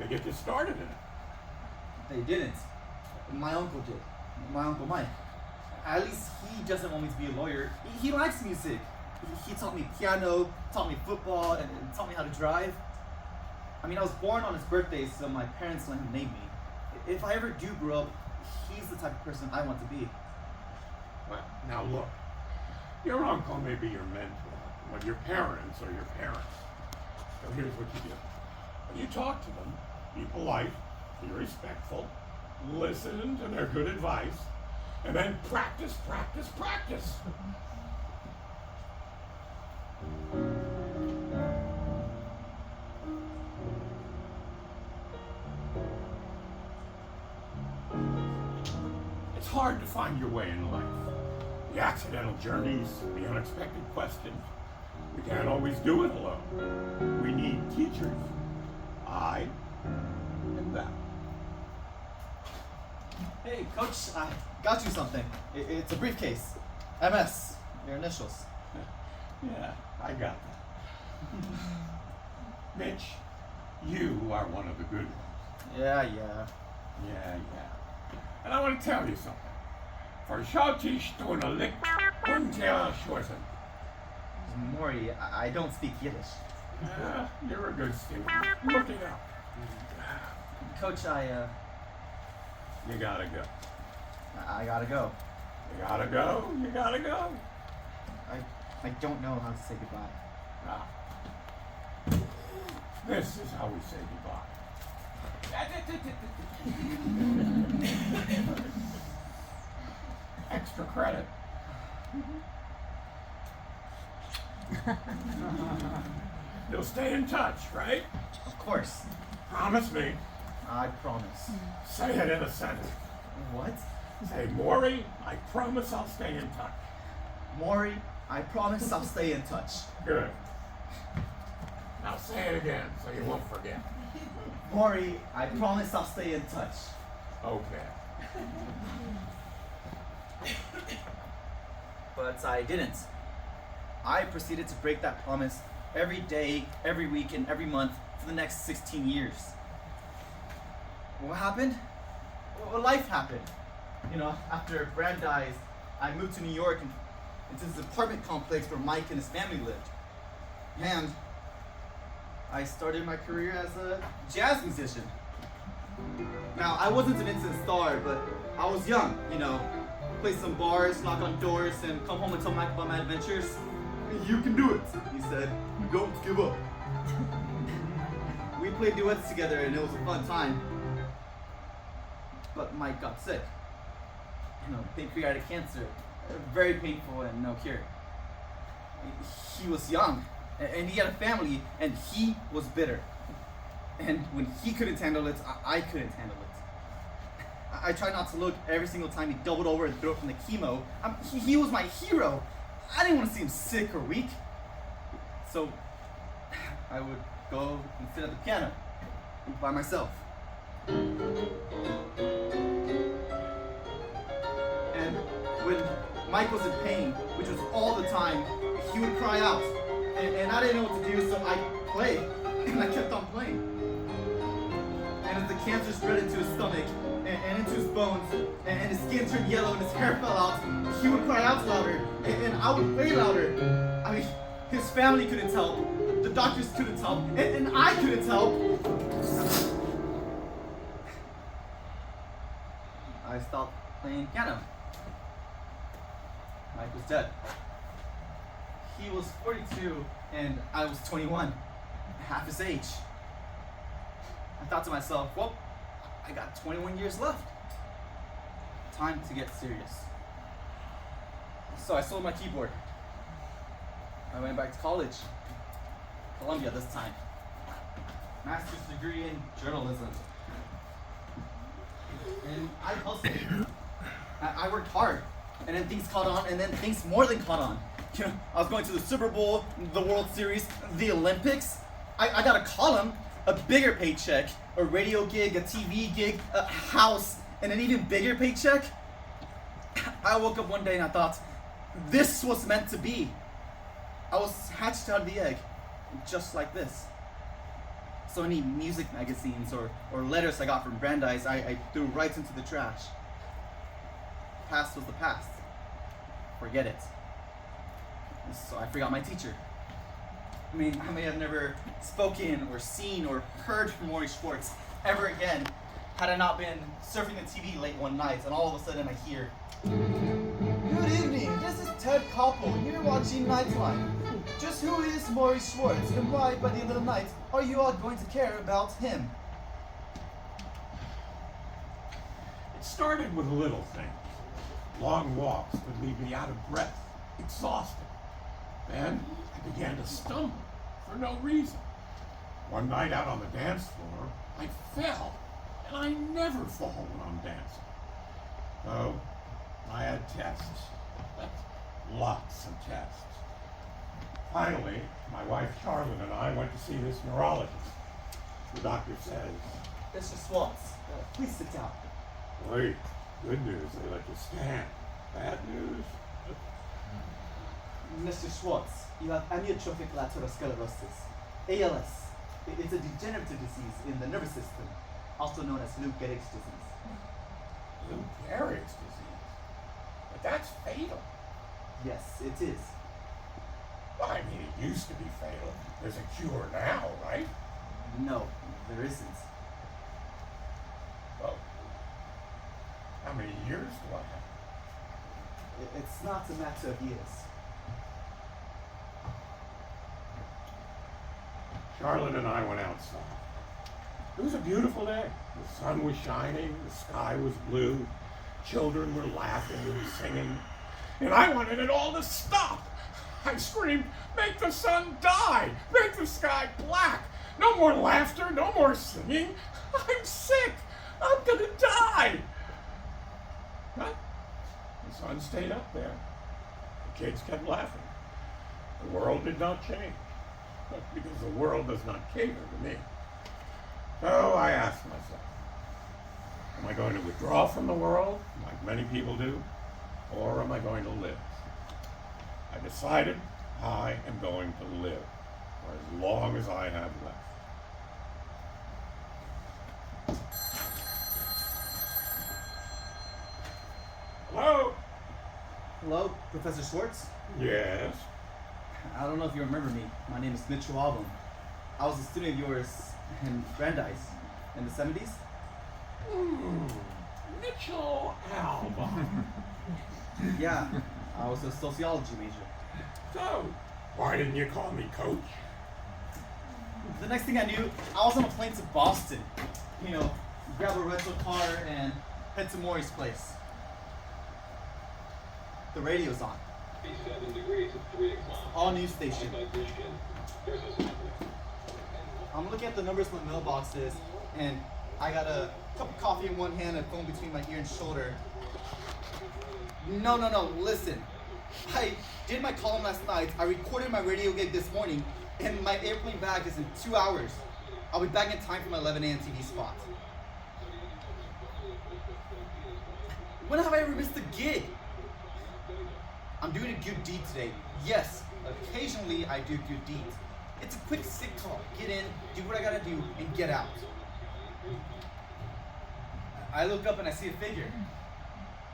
they get you started in it? They didn't. My uncle did. My Uncle Mike. At least he doesn't want me to be a lawyer. He likes music. He taught me piano, taught me football, and taught me how to drive. I mean, I was born on his birthday, so my parents let him name me. If I ever do grow up, he's the type of person I want to be. Well, now look. Your uncle may be your mentor, but your parents are your parents. So here's what you do. When you talk to them, be polite, be respectful, listen to their good advice, and then practice, practice, practice. It's hard to find your way in life. The accidental journeys, the unexpected questions. We can't always do it alone. We need teachers. I and them. Hey, Coach, I got you something. It's a briefcase. MS, your initials. Yeah, I got that. Mitch, you are one of the good ones. Yeah. Yeah. And I want to tell you something. Verschaut Stunde liegt unter Schwarzen. Maury, I don't speak Yiddish. You're a good student. Look it up. Coach, You gotta go. I gotta go. You gotta go. You gotta go. I don't know how to say goodbye. Ah. This is how we say goodbye. Extra credit. You'll stay in touch, right? Of course. Promise me. I promise. Say it in a sentence. What? Say, Maury, I promise I'll stay in touch. Maury, I promise I'll stay in touch. Good. Now say it again so you won't forget. Maury, I promise I'll stay in touch. Okay. But I didn't. I proceeded to break that promise every day, every week, and every month for the next 16 years. What happened? Well, life happened. You know, after Brad dies, I moved to New York and into this apartment complex where Mike and his family lived. And I started my career as a jazz musician. Now, I wasn't an instant star, but I was young, you know. Play some bars, knock on doors, and come home and tell Mike about my adventures. You can do it, he said. Don't give up. We played duets together and it was a fun time. But Mike got sick. You know, pancreatic cancer. Very painful and no cure. He was young, and he had a family, and he was bitter. And when he couldn't handle it, I couldn't handle it. I tried not to look every single time he doubled over and threw up from the chemo. He was my hero. I didn't want to see him sick or weak. So I would go and sit at the piano by myself. And when Mike was in pain, which was all the time, he would cry out. And I didn't know what to do, so I played. And I kept on playing. And as the cancer spread into his stomach and into his bones, and his skin turned yellow and his hair fell out, he would cry out louder, and I would play louder. I mean, his family couldn't help, the doctors couldn't help, and I couldn't help. I stopped playing piano. Mike was dead. He was 42 and I was 21, half his age. I thought to myself, well, I got 21 years left. Time to get serious. So I sold my keyboard. I went back to college. Columbia this time. Master's degree in journalism. And I hustled. I worked hard. And then things caught on, and then things more than caught on. You know, I was going to the Super Bowl, the World Series, the Olympics. I got a column, a bigger paycheck, a radio gig, a TV gig, a house, and an even bigger paycheck. I woke up one day and I thought, this was meant to be. I was hatched out of the egg, just like this. So any music magazines or letters I got from Brandeis, I threw right into the trash. Past was the past. Forget it. So I forgot my teacher. I mean, I may have never spoken or seen or heard from Maurice Schwartz ever again had I not been surfing the TV late one night and all of a sudden I hear, "Good evening, this is Ted Koppel and you're watching Nightline. Just who is Maurice Schwartz and why by the end of the night are you all going to care about him?" It started with little things. Long walks would leave me out of breath, exhausted. Then I began to stumble for no reason. One night out on the dance floor, I fell, and I never fall when I'm dancing. So I had tests, lots of tests. Finally, my wife Charlotte and I went to see this neurologist. The doctor says, Mr. Schwartz, please sit down. "Wait, good news, they let you stand. Bad news?" Mr. Schwartz, you have amyotrophic lateral sclerosis, ALS. It's a degenerative disease in the nervous system, also known as Lou Gehrig's disease. Lou Gehrig's disease? But that's fatal. Yes, it is. Well, I mean, it used to be fatal. There's a cure now, right? No, there isn't. Well, how many years do I have? It's not a matter of years. Charlotte and I went outside. It was a beautiful day. The sun was shining, the sky was blue, children were laughing and singing, and I wanted it all to stop. I screamed, "Make the sun die! Make the sky black! No more laughter, no more singing! I'm sick! I'm gonna die!" But the sun stayed up there. The kids kept laughing. The world did not change, because the world does not cater to me. So I asked myself, am I going to withdraw from the world, like many people do, or am I going to live? I decided I am going to live for as long as I have left. Hello? Hello, Professor Schwartz? Yes? I don't know if you remember me. My name is Mitchell Album. I was a student of yours in Brandeis in the 70s. Mitchell Alba. Yeah, I was a sociology major. So, why didn't you call me coach? The next thing I knew, I was on a plane to Boston. You know, grab a rental car and head to Maury's place. The radio's on. 57 degrees at 3 o'clock. All news station. Here's I'm looking at the numbers on the mailboxes, and I got a cup of coffee in one hand and a phone between my ear and shoulder. No, listen. I did my column last night, I recorded my radio gig this morning, and my airplane bag is in 2 hours. I'll be back in time for my 11 a.m. TV spot. When have I ever missed a gig? I'm doing a good deed today. Yes, occasionally I do good deeds. It's a quick sick call. Get in, do what I gotta do, and get out. I look up and I see a figure.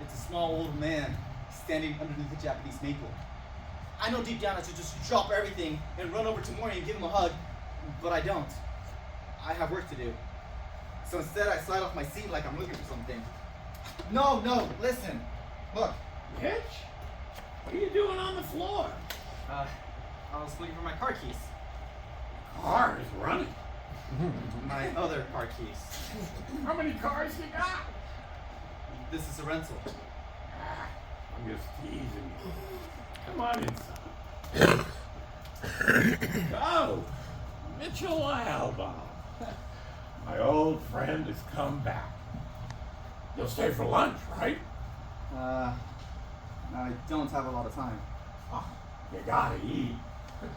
It's a small old man standing underneath the Japanese maple. I know deep down I should just drop everything and run over to Maury and give him a hug, but I don't. I have work to do. So instead I slide off my seat like I'm looking for something. No, listen. Look. Mitch? What are you doing on the floor? I was looking for my car keys. Car is running. My other car keys. How many cars you got? This is a rental. I'm just teasing you. Come on inside. Oh, Mitchell Alba. My old friend has come back. You'll stay for lunch, right? I don't have a lot of time. Oh, you gotta eat.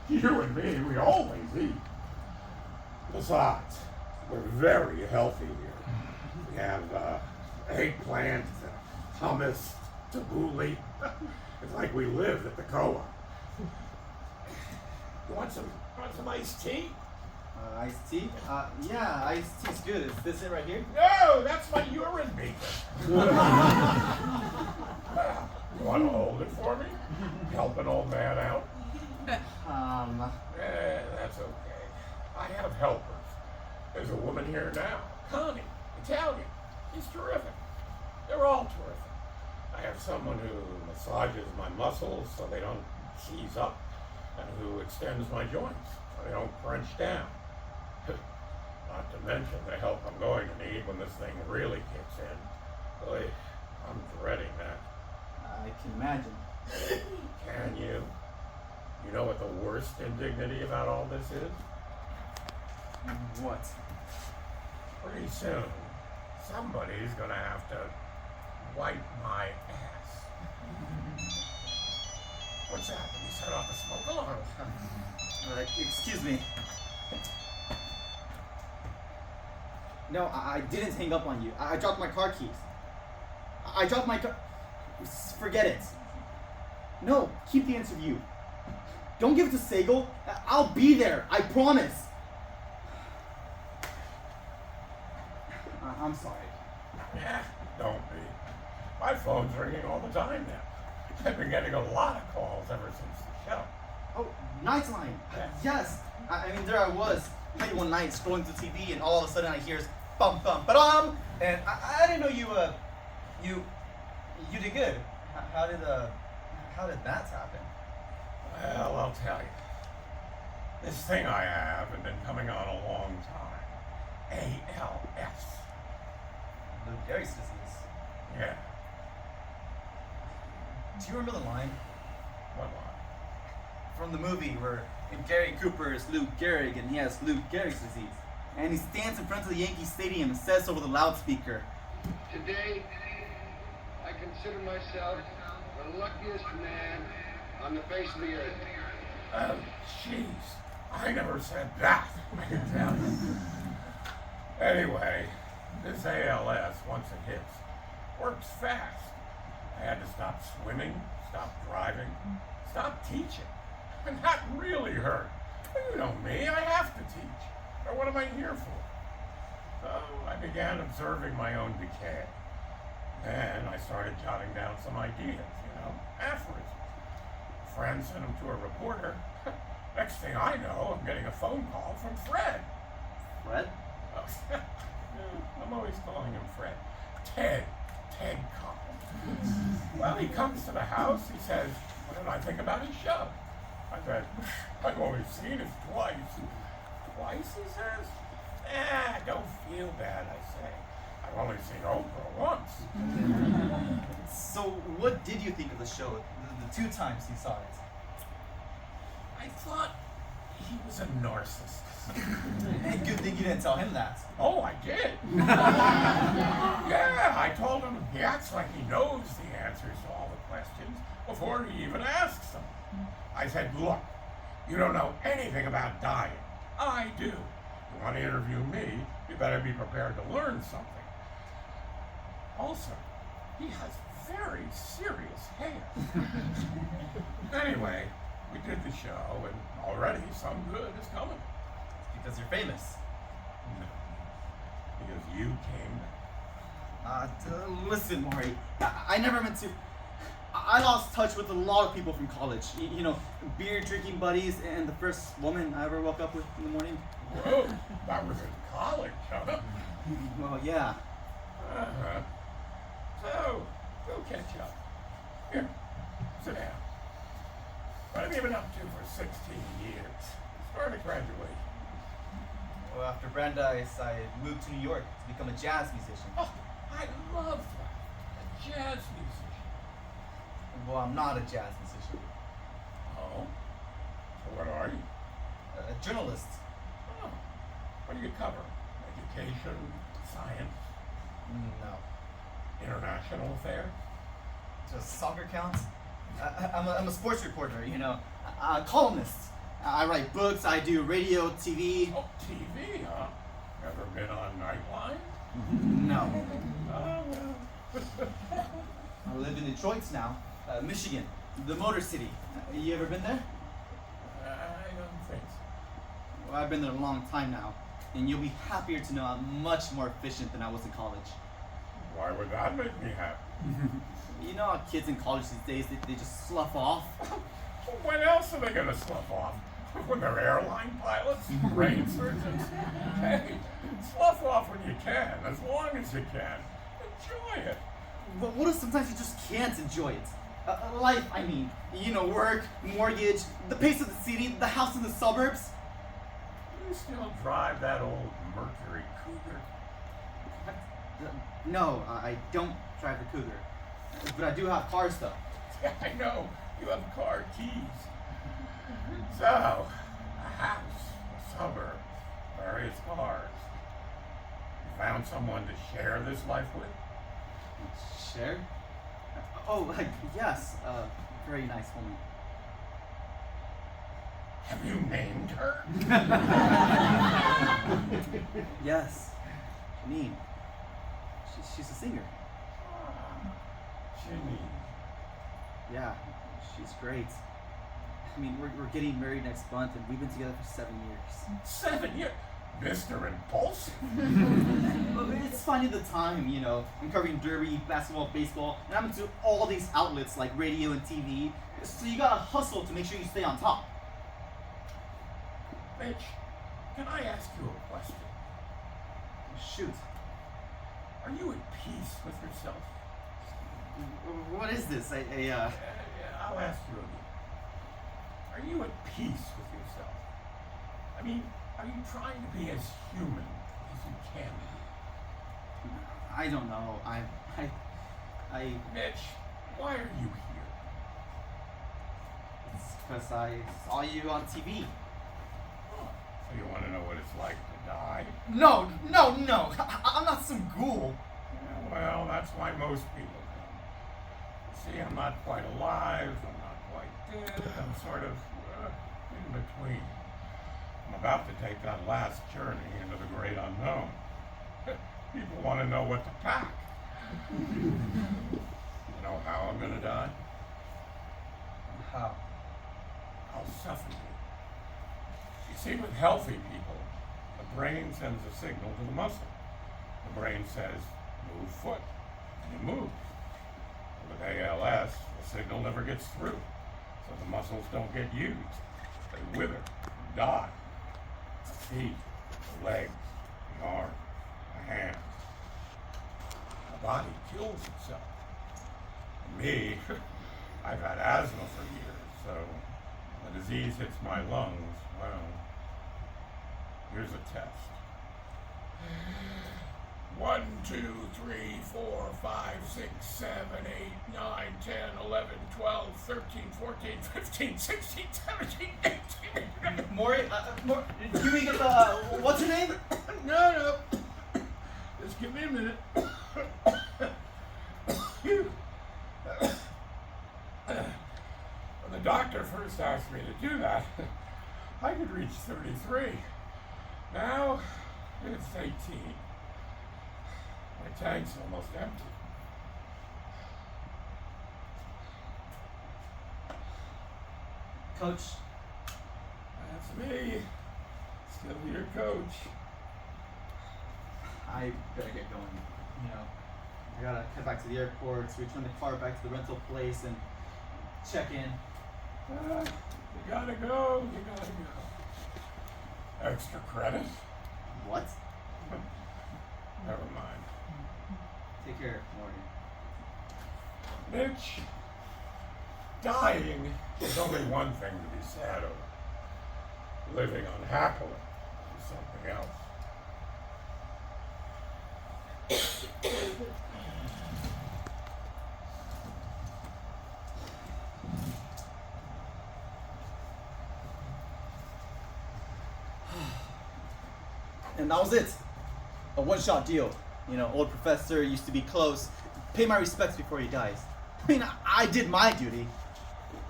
You and me, we always eat. Besides, we're very healthy here. We have eggplant, hummus, tabbouleh. It's like we live at the co-op. You want some iced tea? Iced tea? Yeah, iced tea's good. Is this it right here? No, that's my urine beaker. You want to hold it for me? Help an old man out? That's okay. I have helpers. There's a woman here now, Connie, Italian. She's terrific. They're all terrific. I have someone who massages my muscles so they don't seize up, and who extends my joints so they don't crunch down. Not to mention the help I'm going to need when this thing really kicks in. Boy, I'm dreading that. I can imagine. Can you? You know what the worst indignity about all this is? What? Pretty soon, somebody's gonna have to wipe my ass. What's that? Did you set off the smoke alarm? Excuse me. No, I didn't hang up on you. I dropped my car keys. I dropped my car. Forget it. No, keep the interview. Don't give it to Sagal. I'll be there. I promise. I'm sorry. Yeah, don't be. My phone's ringing all the time now. I've been getting a lot of calls ever since the show. Oh, Nightline. Yes. I mean, there I was, late one night, scrolling through TV, and all of a sudden I hear bum bum ba-dum, and I didn't know you did good. How did that happen? Well, I'll tell you. This thing I have has been coming on a long time. ALS. Lou Gehrig's disease. Yeah. Do you remember the line What line? from the movie where Gary Cooper is Lou Gehrig and he has Lou Gehrig's disease? And he stands in front of the Yankee Stadium and says over the loudspeaker, Today, I consider myself the luckiest man on the face of the earth. Oh, jeez. I never said that, I can tell you. Anyway, this ALS, once it hits, works fast. I had to stop swimming, stop driving, stop teaching. And that really hurt. You know me, I have to teach. Or what am I here for? So I began observing my own decay. Then I started jotting down some ideas, aphorisms. A friend sent them to a reporter. Next thing I know, I'm getting a phone call from Fred. Fred? Oh, I'm always calling him Fred. Ted Koppel. Well, he comes to the house. He says, "What did I think about his show?" I said, "I've only seen it twice." "Twice?" he says. Don't feel bad, I say. I've only seen Oprah once. So what did you think of the show the two times you saw it? I thought he was a narcissist. And good thing you didn't tell him that. Oh, I did. Yeah, I told him he acts like he knows the answers to all the questions before he even asks them. I said, "Look, you don't know anything about dying. I do. You want to interview me, you better be prepared to learn something. Also, he has very serious hair." Anyway, we did the show, and already some good is coming. Because you're famous. No, because you came back. Listen, Maury, I never meant to. I lost touch with a lot of people from college. Beer drinking buddies and the first woman I ever woke up with in the morning. Whoa, that was in college, huh? Well, yeah. Uh-huh. So, go catch up. Here, sit down. What have you been up to for 16 years? Start at graduation. Well, after Brandeis, I moved to New York to become a jazz musician. Oh, I love that. A jazz musician. Well, I'm not a jazz musician. Oh? So what are you? A journalist. Oh. What do you cover? Education, science, No. international affairs? Does soccer count? I'm a sports reporter, a columnist. I write books, I do radio, TV. Oh, TV, huh? Ever been on Nightline? No. Oh, well. I live in Detroit now, Michigan, the Motor City. You ever been there? I don't think so. Well, I've been there a long time now, and you'll be happier to know I'm much more efficient than I was in college. Why would that make me happy? You know how kids in college these days, they just slough off? Well, when else are they gonna slough off? When they're airline pilots, brain surgeons? Hey, slough off when you can, as long as you can. Enjoy it. But what if sometimes you just can't enjoy it? Life, I mean. You know, work, mortgage, the pace of the city, the house in the suburbs. You still drive that old Mercury Cougar? No, I don't drive the Cougar. But I do have cars, though. Yeah, I know. You have car keys. So, a house, a suburb, various cars. You found someone to share this life with? Share? Oh, yes. Very nice woman. Have you named her? Yes. Janine. She's a singer. Ginny. Yeah, she's great. I mean, we're getting married next month, and we've been together for 7 years. 7 years? Mr. Impulsive? But it's finding the time, you know. I'm covering derby, basketball, baseball, and I'm into all these outlets like radio and TV. So you gotta hustle to make sure you stay on top. Mitch, can I ask you a question? Shoot. Are you at peace with yourself? What is this? I'll ask you again. Are you at peace with yourself? I mean, are you trying to be as human as you can be? I don't know. Mitch, why are you here? It's because I saw you on TV. Oh, so you want to know what it's like to die? No. I'm not some ghoul. Yeah, well, that's why most people come. See, I'm not quite alive, I'm not quite dead, I'm sort of in between. I'm about to take that last journey into the great unknown. People want to know what to pack. You know how I'm going to die? How? I'll suffocate. You see, with healthy people, the brain sends a signal to the muscle. The brain says, move foot, and it moves. With ALS, the signal never gets through, so the muscles don't get used. They wither, die. The feet, the legs, the arms, the hands. The body kills itself. And me, I've had asthma for years, so when the disease hits my lungs, well, here's a test. 1, 2, 3, 4, 5, 6, 7, 8, 9, 10, 11, 12, 13, 14, 15, 16, 17, 18. Maury, can we get the, what's your name? No. Just give me a minute. When the doctor first asked me to do that, I could reach 33. Now, it's 18. My tank's almost empty. Coach. That's me. Still your coach. I better get going. You know, I gotta head back to the airport, return the car back to the rental place, and check in. You gotta go. Extra credit? What? Never mind. Take care, Maury. Mitch, dying is only one thing to be sad over. Living unhappily is something else. And that was it. A one-shot deal. You know, old professor used to be close. Pay my respects before he dies. I mean, I did my duty.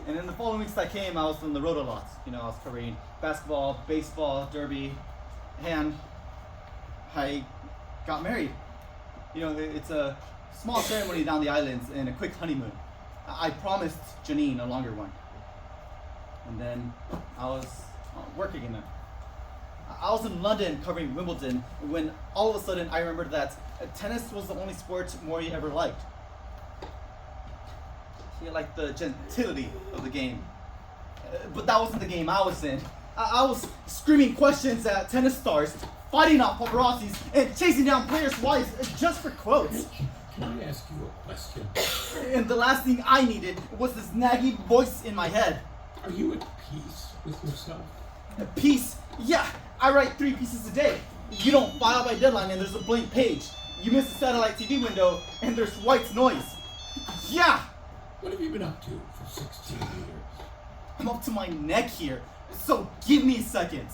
And in the following weeks I came, I was on the road a lot. You know, I was covering basketball, baseball, derby, and I got married. You know, it's a small ceremony down the islands and a quick honeymoon. I promised Janine a longer one. And then I was working again. I was in London covering Wimbledon when all of a sudden I remembered that tennis was the only sport Mori ever liked. He liked the gentility of the game. But that wasn't the game I was in. I was screaming questions at tennis stars, fighting off paparazzis, and chasing down players' wives just for quotes. Can I ask you a question? And the last thing I needed was this naggy voice in my head. Are you at peace with yourself? Peace? Yeah, I write 3 pieces a day. You don't file by deadline and there's a blank page. You miss a satellite TV window and there's white noise. Yeah! What have you been up to for 16 years? I'm up to my neck here, so give me a second.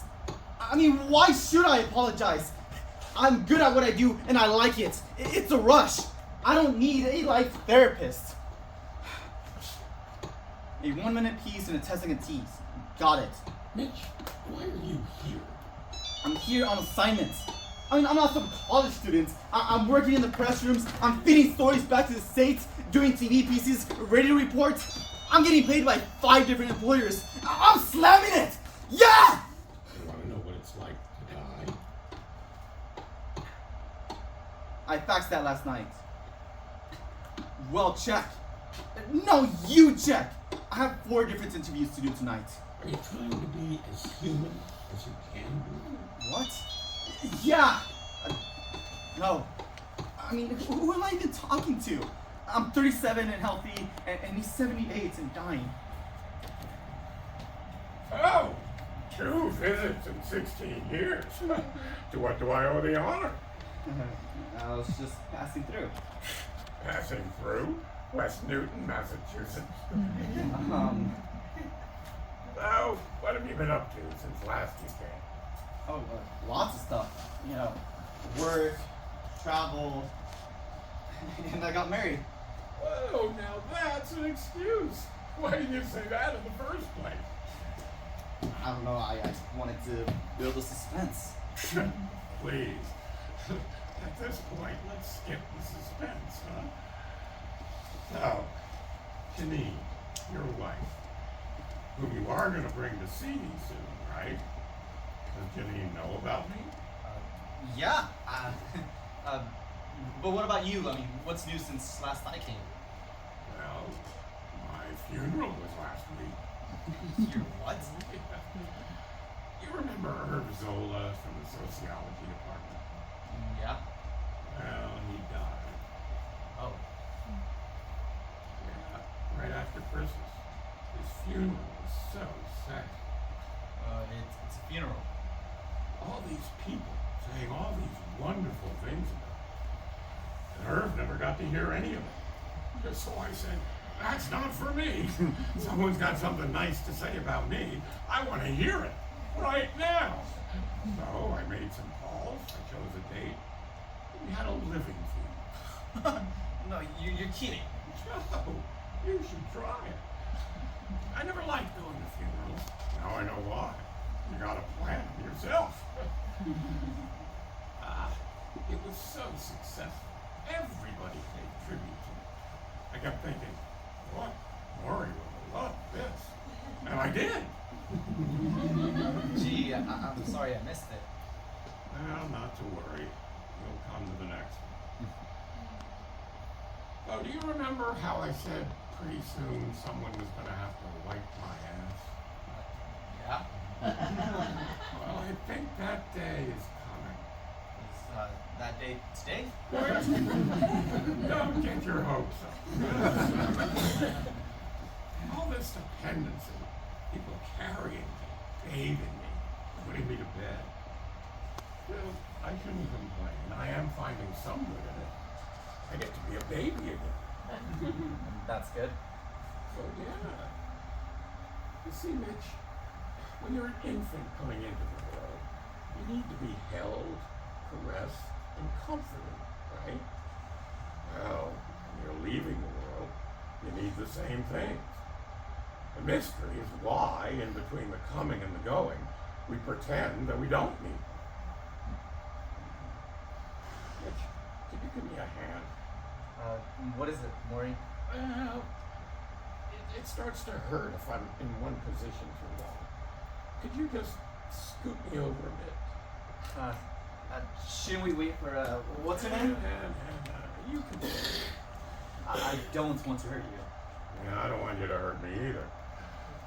I mean, why should I apologize? I'm good at what I do and I like it. It's a rush. I don't need a life therapist. A 1-minute piece and a testing of teas. Got it. Mitch, why are you here? I'm here on assignment. I mean, I'm not some college student. I'm working in the press rooms. I'm feeding stories back to the States, doing TV pieces, radio reports. I'm getting paid by 5 different employers. I'm slamming it! Yeah! You want to know what it's like to die? I faxed that last night. Well, check. No, you check. I have 4 different interviews to do tonight. Are you trying to be as human as you can be? What? Yeah! No. I mean, who am I even talking to? I'm 37 and healthy, and he's 78 and dying. Oh, 2 visits in 16 years. To what do I owe the honor? I was just passing through. Passing through West Newton, Massachusetts. So, what have you been up to since last you came? Oh, lots of stuff. You know, work, travel, and I got married. Oh, now that's an excuse. Why didn't you say that in the first place? I don't know, I wanted to build a suspense. Please. At this point, let's skip the suspense, huh? So, Janine, your wife, whom you are going to bring to see me soon, right? Does Janine know about me? Yeah. But what about you? I mean, what's new since last I came? Well, my funeral was last week. Your what? You remember Herb Zola from the sociology department? Yeah. Well, he died. Oh. Yeah, right after Christmas. His funeral was so sad. It's a funeral. All these people saying all these wonderful things about him. And Herb never got to hear any of it. So I said, that's not for me. Someone's got something nice to say about me. I want to hear it right now. So I made some calls. I chose a date. We had a living funeral. No, you're kidding. Joe, you should try it. I never liked going to funerals. Now I know why. You gotta plan them yourself. It was so successful. Everybody paid tribute to it. I kept thinking, what? Maury will love this. And I did. Gee, I'm sorry I missed it. Well, not to worry. You'll come to the next one. Oh, do you remember how I said pretty soon someone was going to have to wipe my ass? Yeah? Well, I think that day is coming. Is that day today? Don't get your hopes up. All this dependency, people carrying me, bathing me, putting me to bed. Well, I shouldn't complain. I am finding some good in it. I get to be a baby again. That's good. So yeah. You see, Mitch, when you're an infant coming into the world, you need to be held, caressed, and comforted, right? Well, when you're leaving the world, you need the same things. The mystery is why, in between the coming and the going, we pretend that we don't need them. Mitch, could you give me a hand? What is it, Maury? Well, it starts to hurt if I'm in one position too long. Could you just scoot me over a bit? Shouldn't we wait for, what's her name? You can do it. I don't want to hurt you. Yeah, I don't want you to hurt me either.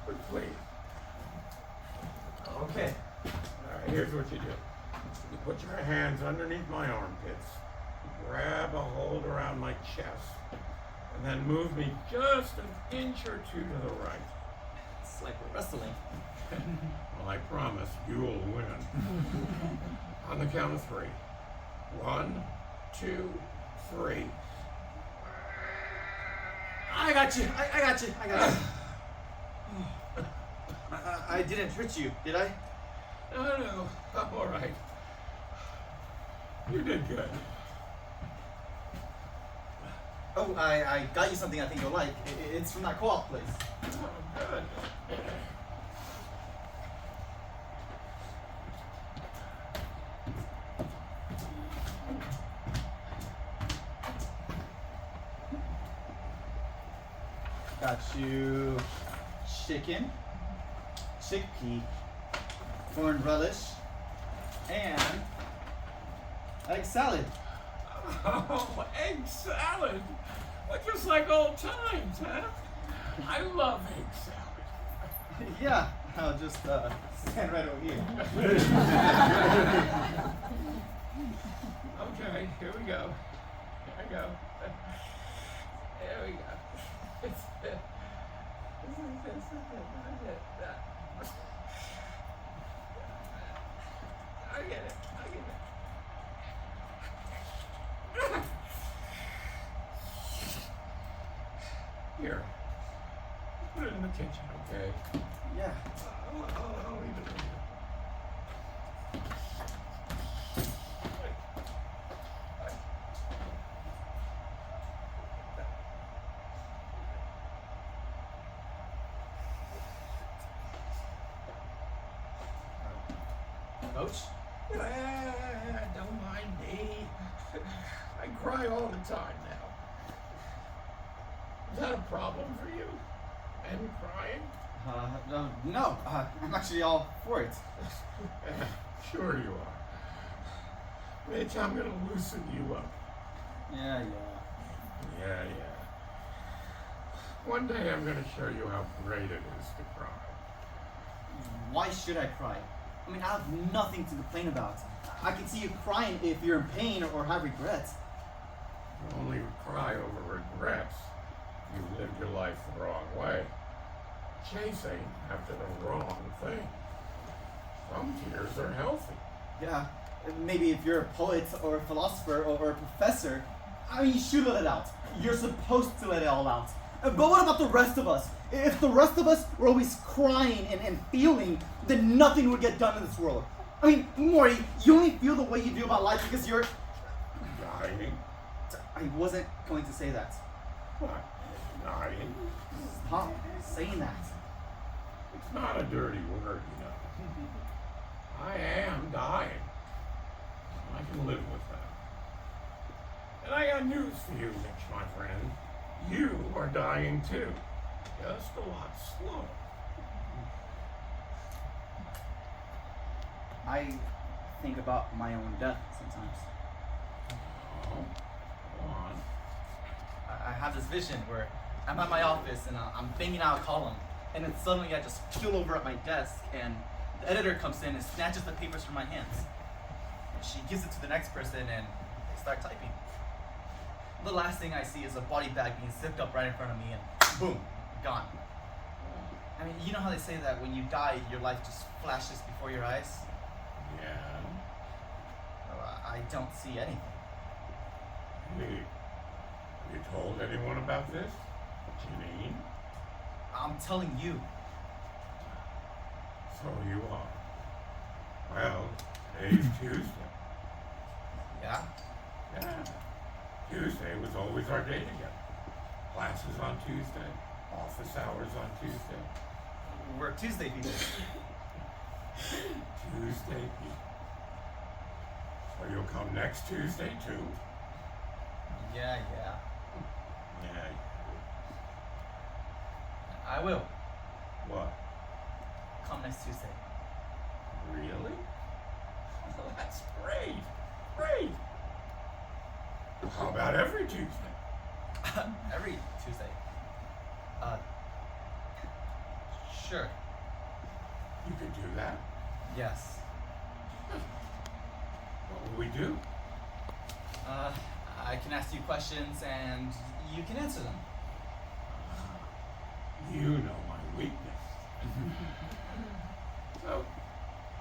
But please. Okay. Alright, here's what you do. You put your hands underneath my armpits, grab a hold around my chest, and then move me just an inch or two to the right. It's like we're wrestling. Well, I promise you'll win. On the count of 3. 1, 2, 3. I got you. I got you. I got you. I didn't hurt you, did I? No, I'm all right. You did good. Oh, I got you something I think you'll like. It's from that co-op place. Oh, good. Got you chicken, chickpea, corn relish, and egg salad. Oh, egg salad. Well, just like old times, huh? I love egg salad. Yeah, I'll just stand right over here. Okay, here we go. Here we go. There we go. I get it. Here. Put it in the kitchen, okay? Yeah. I'll leave it in here. Coach? Don't mind me. I cry all the time now. Is that a problem for you? And crying? No. I'm actually all for it. Sure you are. Mitch, I'm gonna loosen you up. Yeah. Yeah. One day I'm gonna show you how great it is to cry. Why should I cry? I mean, I have nothing to complain about. I can see you crying if you're in pain or have regrets. You only cry over regrets. You lived your life the wrong way, chasing after the wrong thing. Some tears are healthy. Yeah, maybe if you're a poet or a philosopher or a professor, I mean, you should let it out. You're supposed to let it all out. But what about the rest of us? If the rest of us were always crying and feeling, then nothing would get done in this world. I mean, Morty, you only feel the way you do about life because you're... Dying? I wasn't going to say that. What? Dying? Stop saying that. It's not a dirty word, you know. I am dying. I can live with that. And I got news for you, Mitch, my friend. You are dying too. Just a lot slower. I think about my own death sometimes. Oh, go on. I have this vision where I'm at my office and I'm banging out a column, and then suddenly I just keel over at my desk, and the editor comes in and snatches the papers from my hands. And she gives it to the next person, and they start typing. The last thing I see is a body bag being zipped up right in front of me, and boom, gone. I mean, you know how they say that when you die, your life just flashes before your eyes? Yeah. Well, I don't see anything. Hey, have you told anyone about this? Janine? I'm telling you. So you are. Well, today's Tuesday. Yeah? Yeah. Tuesday was always our day together. Classes on Tuesday. Office hours on Tuesday. We're Tuesday people. Tuesday people. So you'll come next Tuesday too? Yeah. Yeah. I will. What? Come next Tuesday. Really? That's great. Great. How about every Tuesday? Every Tuesday. Sure. You could do that. Yes. What will we do? I can ask you questions and you can answer them. You know my weakness. So,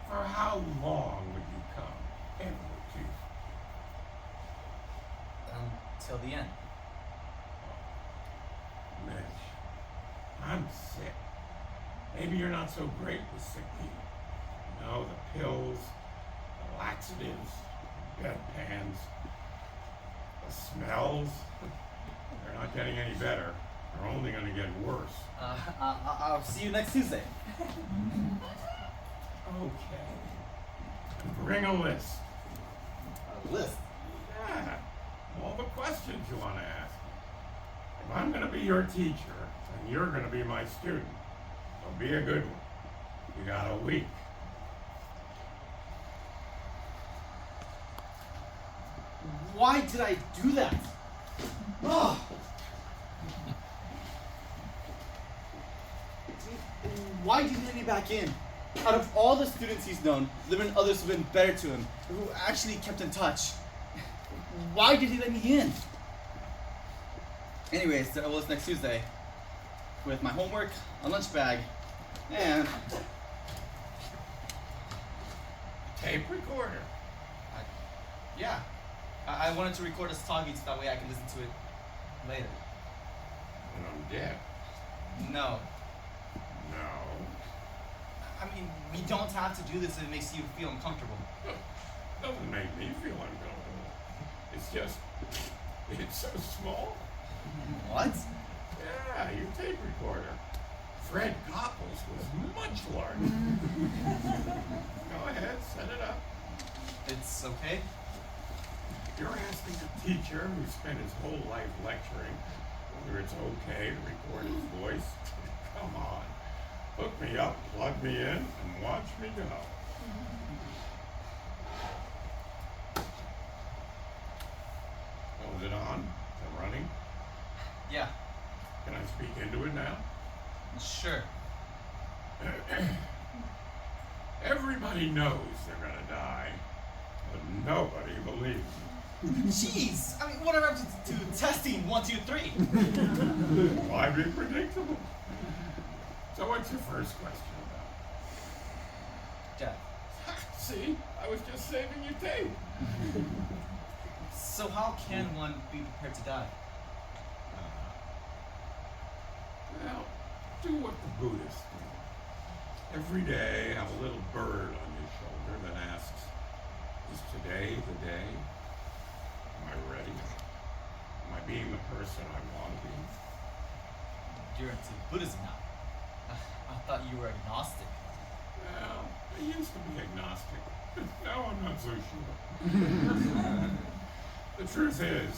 for how long would you come every Tuesday? Until the end. Mitch, I'm sick. Maybe you're not so great with sick people. You know, the pills, the laxatives, bedpans, the smells. They're not getting any better. They're only going to get worse. I'll see you next Tuesday. Okay. And bring a list. A list? Yeah. All the questions you want to ask me. If I'm going to be your teacher, then you're going to be my student. So be a good one. You got a week. Why did I do that? Oh. Why did he let me back in? Out of all the students he's known, there have been others who've been better to him, who actually kept in touch. Why did he let me in? Anyways, there was next Tuesday with my homework, a lunch bag, and Tape recorder. yeah, I wanted to record us talking so that way I can listen to it later. When I'm dead. No, No. I mean, we don't have to do this if it makes you feel uncomfortable. Doesn't make me feel uncomfortable. It's just, it's so small. What? Yeah, your tape recorder. Fred Coppel's was much larger. Go ahead, set it up. It's okay? You're asking a teacher who spent his whole life lecturing whether it's okay to record his voice? Come on. Hook me up, plug me in, and watch me go. Oh, is it on? Is it running? Yeah, Can I speak into it now? sure. Everybody knows they're gonna die, but nobody believes them. Jeez! I mean, what are up to testing 1, 2, 3? Why be predictable? So what's your first question about? Death. See, I was just saving you tape. So how can one be prepared to die? Well, do what the Buddhists do. Every day, have a little bird on your shoulder that asks, is today the day? Am I ready? Am I being the person I want to be? You're into Buddhism now. I thought you were agnostic. Well, I used to be agnostic. Now I'm not so sure. The truth is,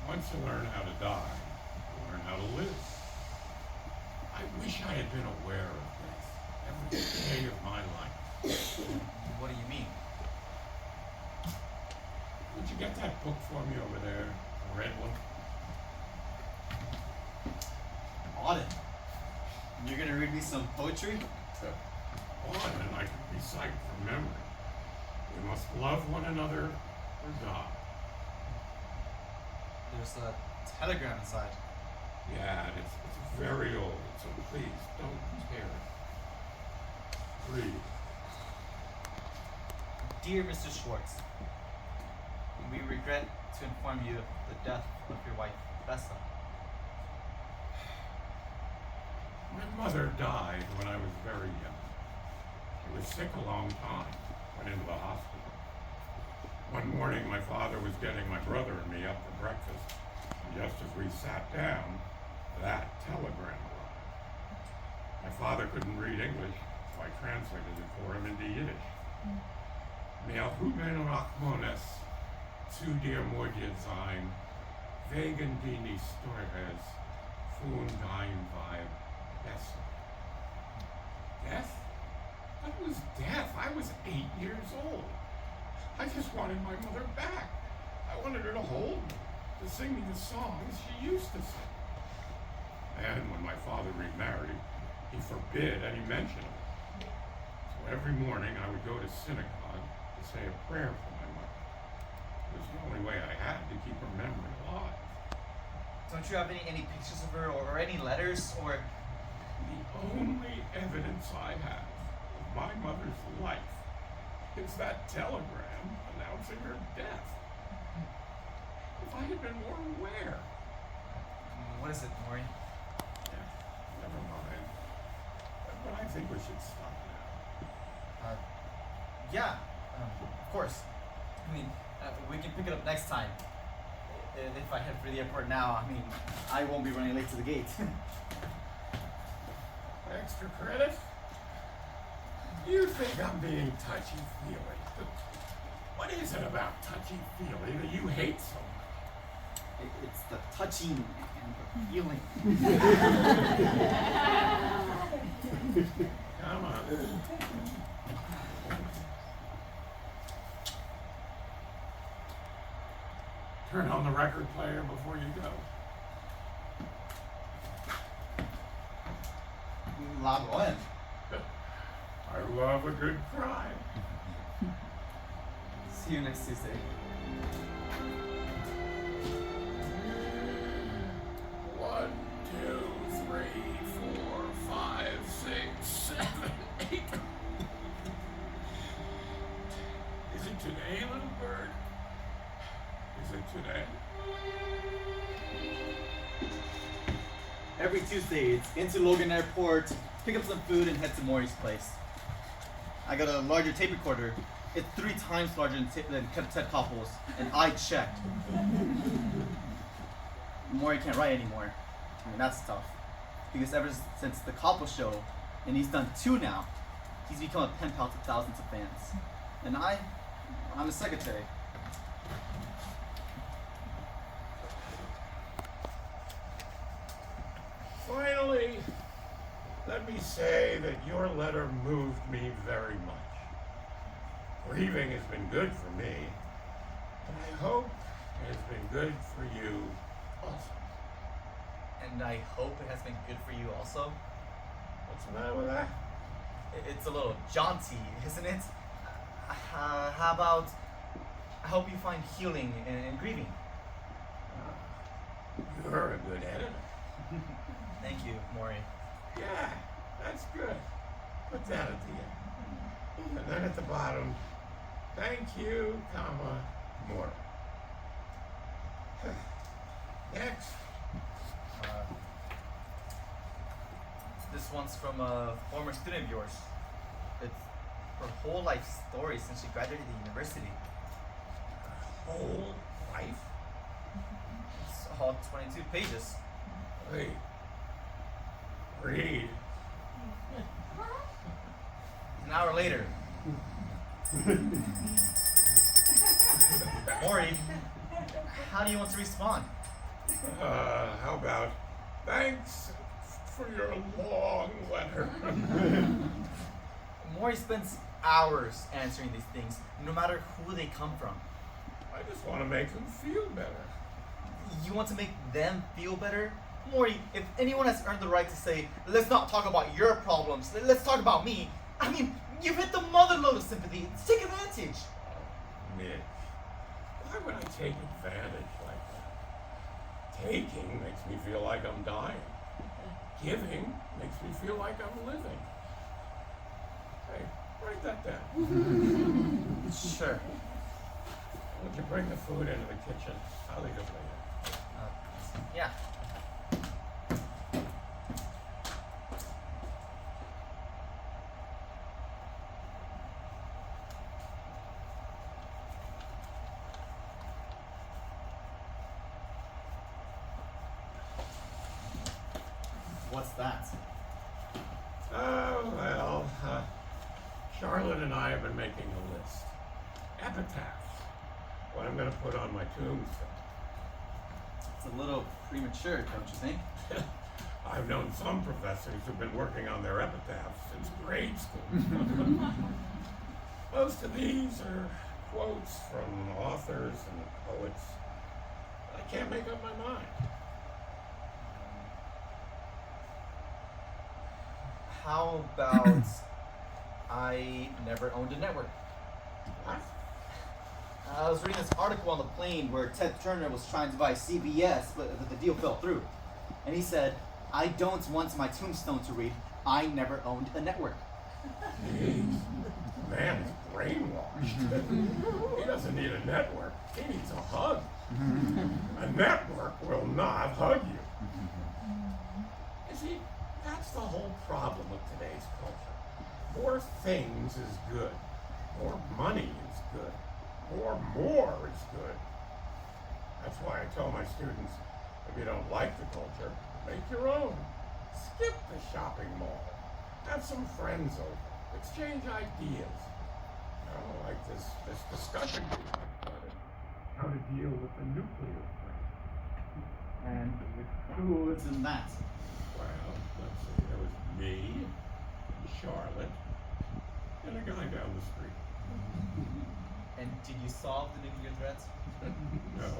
once you learn how to die, you learn how to live. I wish I had been aware of this every day of my life. What do you mean? Would you get that book for me over there? The red one? Auden, you're gonna read me some poetry? On, and I can recite from memory. We must love one another for God. There's a telegram inside. Yeah, and it's very old, so please don't tear it. Read. Dear Mr. Schwartz, we regret to inform you of the death of your wife, Vesta. My mother died when I was very young. She was sick a long time, went into the hospital. One morning, my father was getting my brother and me up for breakfast, and just as we sat down, that telegram arrived. My father couldn't read English, so I translated it for him into Yiddish. Me'alhuben Rachmones, zu dir Mordje sein, wegen die Stores, von dein Weib Besser. Death? What was death? I was 8 years old. I just wanted my mother back. I wanted her to hold me, to sing me the songs she used to sing. And when my father remarried, he forbid any mention of it. So every morning I would go to synagogue to say a prayer for my mother. It was the only way I had to keep her memory alive. Don't you have any pictures of her or any letters or? The only evidence I have of my mother's life is that telegram announcing her death. If I had been more aware. What is it, Maury? Yeah, never mind. But I think we should stop now. Yeah, of course. I mean, we can pick it up next time. If I head for the airport now, I mean, I won't be running late to the gate. Extra credit? You think I'm being touchy-feely? What is it about touchy-feely that you hate so much? It's the touching and the feeling. Come on. Turn on the record player before you go. Log on. I love a good cry. See you next Tuesday. 1, 2, 3, 4, 5, 6, 7, 8. Is it today, little bird? Is it today? Every Tuesday, it's into Logan Airport, pick up some food, and head to Maury's place. I got a larger tape recorder. It's 3 times larger than Ted Koppel's, and I checked. Maury can't write anymore. I mean, that's tough. Because ever since the Koppel show, and he's done 2 now, he's become a pen pal to thousands of fans. And I'm a secretary. Finally, let me say that your letter moved me very much. Grieving has been good for me, and I hope it has been good for you also. And I hope it has been good for you also. What's the matter with that? It's a little jaunty, isn't it? How about, I hope you find healing in grieving. You're a good editor. Thank you, Maury. Yeah, that's good. Put that at the end. And then at the bottom, thank you, comma, more. Next. This one's from a former student of yours. It's her whole life story since she graduated the university. Whole life? It's all 22 pages. Wait. Read. An hour later. Maury, how do you want to respond? How about, thanks for your long letter. Maury spends hours answering these things, no matter who they come from. I just want to make them feel better. You want to make them feel better? Maury, if anyone has earned the right to say, let's not talk about your problems, let's talk about me, I mean, you've hit the mother lode of sympathy. Take advantage. Mitch, why would I take advantage like that? Taking makes me feel like I'm dying. Giving makes me feel like I'm living. Hey, write that down. Sure. Would you bring the food into the kitchen? I'll eat it later. Yeah. What's that? Oh, well, Charlotte and I have been making a list. Epitaphs. What I'm going to put on my tombstone. It's a little premature, don't you think? I've known some professors who've been working on their epitaphs since grade school. Most of these are quotes from authors and poets. I can't make up my mind. How about I never owned a network? What? I was reading this article on the plane where Ted Turner was trying to buy CBS, but the deal fell through. And he said, I don't want my tombstone to read, I never owned a network. Jeez. Man is brainwashed. He doesn't need a network. He needs a hug. A network will not hug you. You see, that's the whole problem with today's culture. More things is good. More money is good. More is good. That's why I tell my students, if you don't like the culture, make your own. Skip the shopping mall. Have some friends over. Exchange ideas. I don't like this discussion we started. How to deal with the nuclear threat. And who was in that? Well, let's see. There was me, Charlotte, and a guy down the street. And did you solve the nuclear threats? No.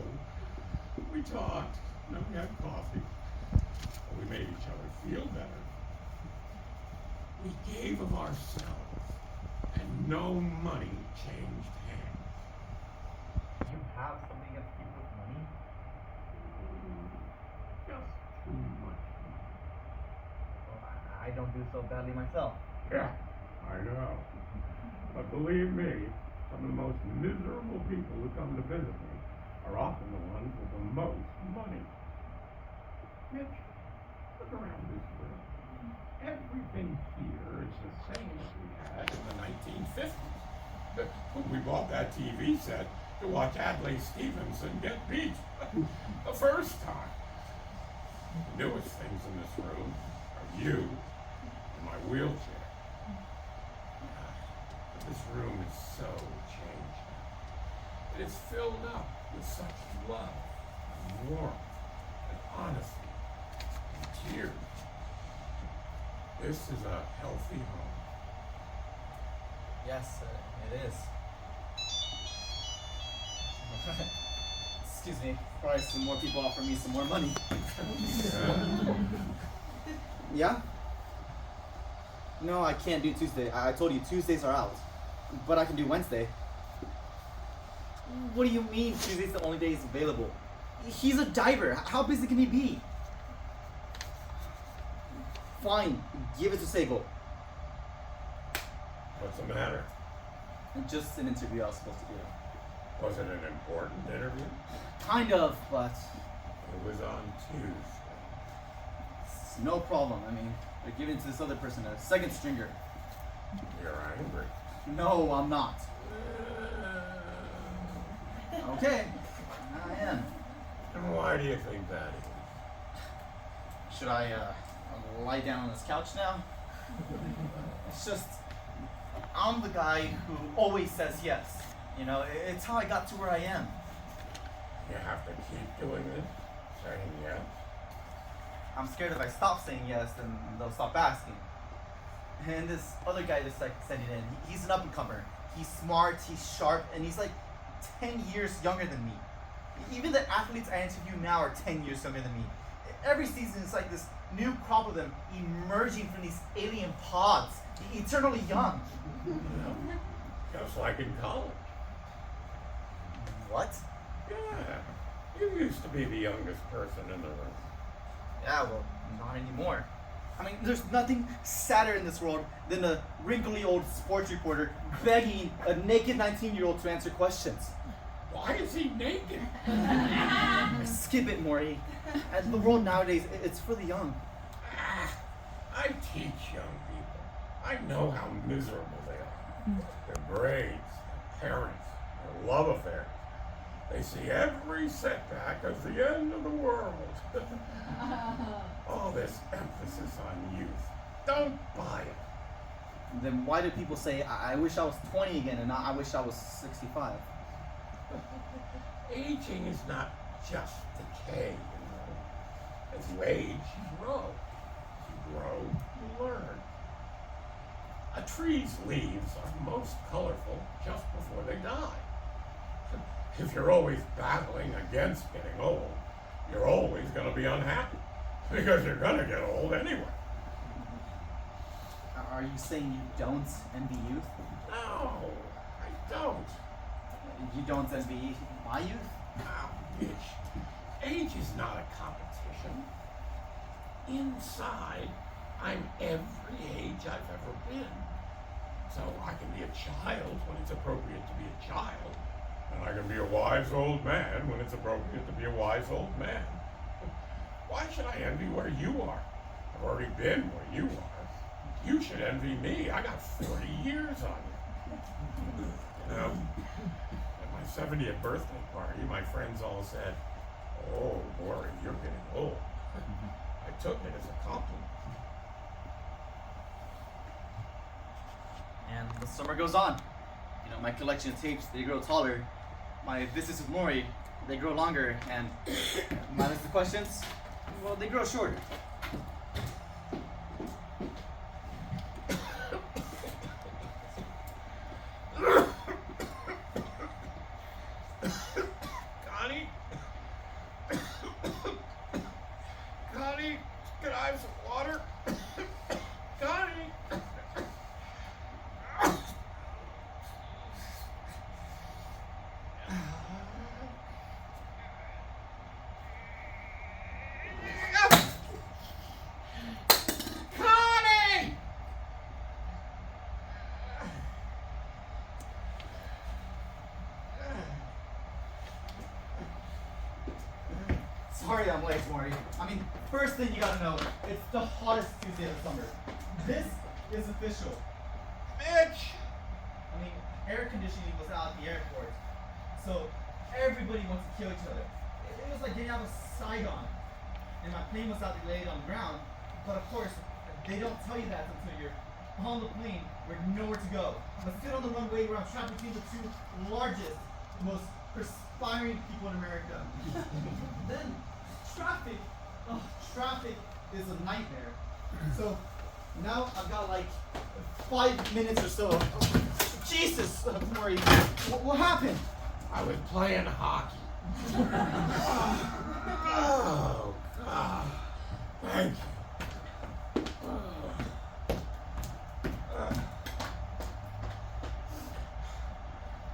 We talked. No, we had coffee. We made each other feel better. We gave of ourselves, and no money changed hands. You have something against people with money? Just too much money. Well, I don't do so badly myself. Yeah, I know. But believe me, some of the most miserable people who come to visit me are often the ones with the most money. Mitch, look around this room. Everything here is the same as we had in the 1950s. When we bought that TV set to watch Adlai Stevenson get beat the first time. The newest things in this room are you and my wheelchair. But this room is so changed now. It is filled up with such love and warmth and honesty and tears. This is a healthy home. Yes, it is. Excuse me. Probably some more people offer me some more money. Yeah? No, I can't do Tuesday. I told you Tuesdays are out. But I can do Wednesday. What do you mean Tuesday's the only day he's available? He's a diver. How busy can he be? Fine, give it to Sego. What's the matter? Just an interview I was supposed to do. Was it an important interview? Kind of, but It was on Tuesday. it's no problem. I mean, they're giving it to this other person, a second stringer. You're angry. No, I'm not. Okay, I am. And why do you think that is? Should I lie down on this couch now? It's just, I'm the guy who always says yes. You know, it's how I got to where I am. You have to keep doing this, saying yes. I'm scared if I stop saying yes, then they'll stop asking. And this other guy just like sent it in. He's an up-and-comer. He's smart, he's sharp, and he's like 10 years younger than me. Even the athletes I interview now are 10 years younger than me. Every season it's like this new crop of them emerging from these alien pods, eternally young. Just like in college. What? Yeah. You used to be the youngest person in the room. Yeah, well, not anymore. I mean, there's nothing sadder in this world than a wrinkly old sports reporter begging a naked 19-year-old to answer questions. Why is he naked? Skip it, Morty. And the world nowadays, it's for the young. I teach young people. I know how miserable they are. Their grades, their parents, their love affairs. They see every setback as the end of the world. All this emphasis on youth. Don't buy it. Then why do people say, I wish I was 20 again and not I wish I was 65? Aging is not just decay, you know. As you age, you grow. As you grow, you learn. A tree's leaves are most colorful just before they die. If you're always battling against getting old, you're always going to be unhappy. Because you're going to get old anyway. Are you saying you don't envy youth? No, I don't. You don't envy my youth? Now, Mitch, age is not a competition. Inside, I'm every age I've ever been. So I can be a child when it's appropriate to be a child, and I can be a wise old man when it's appropriate to be a wise old man. Why should I envy where you are? I've already been where you are. You should envy me. I got 40 years on you. You know, at my 70th birthday party, my friends all said, "Oh, Maury, you're getting old." I took it as a compliment. And the summer goes on. You know, my collection of tapes, they grow taller. My visits with Maury, they grow longer. And my list of questions, well, they grow shorter. Connie? Connie, can I have some water? Connie? Connie! Sorry I'm late, Maury. I mean, first thing you gotta know, it's the hottest Tuesday of the summer. This is official. Mitch! I mean, air conditioning was out at the airport, so everybody wants to kill each other. It was like getting out of Saigon, and my plane was out delayed on the ground. But of course, they don't tell you that until you're on the plane with nowhere to go. But still on the runway where I'm trapped between the two largest, most perspiring people in America. Then traffic, traffic is a nightmare. So now I've got like 5 minutes or so. Jesus, Maury, what happened? I was playing hockey. Oh, God. Thank you.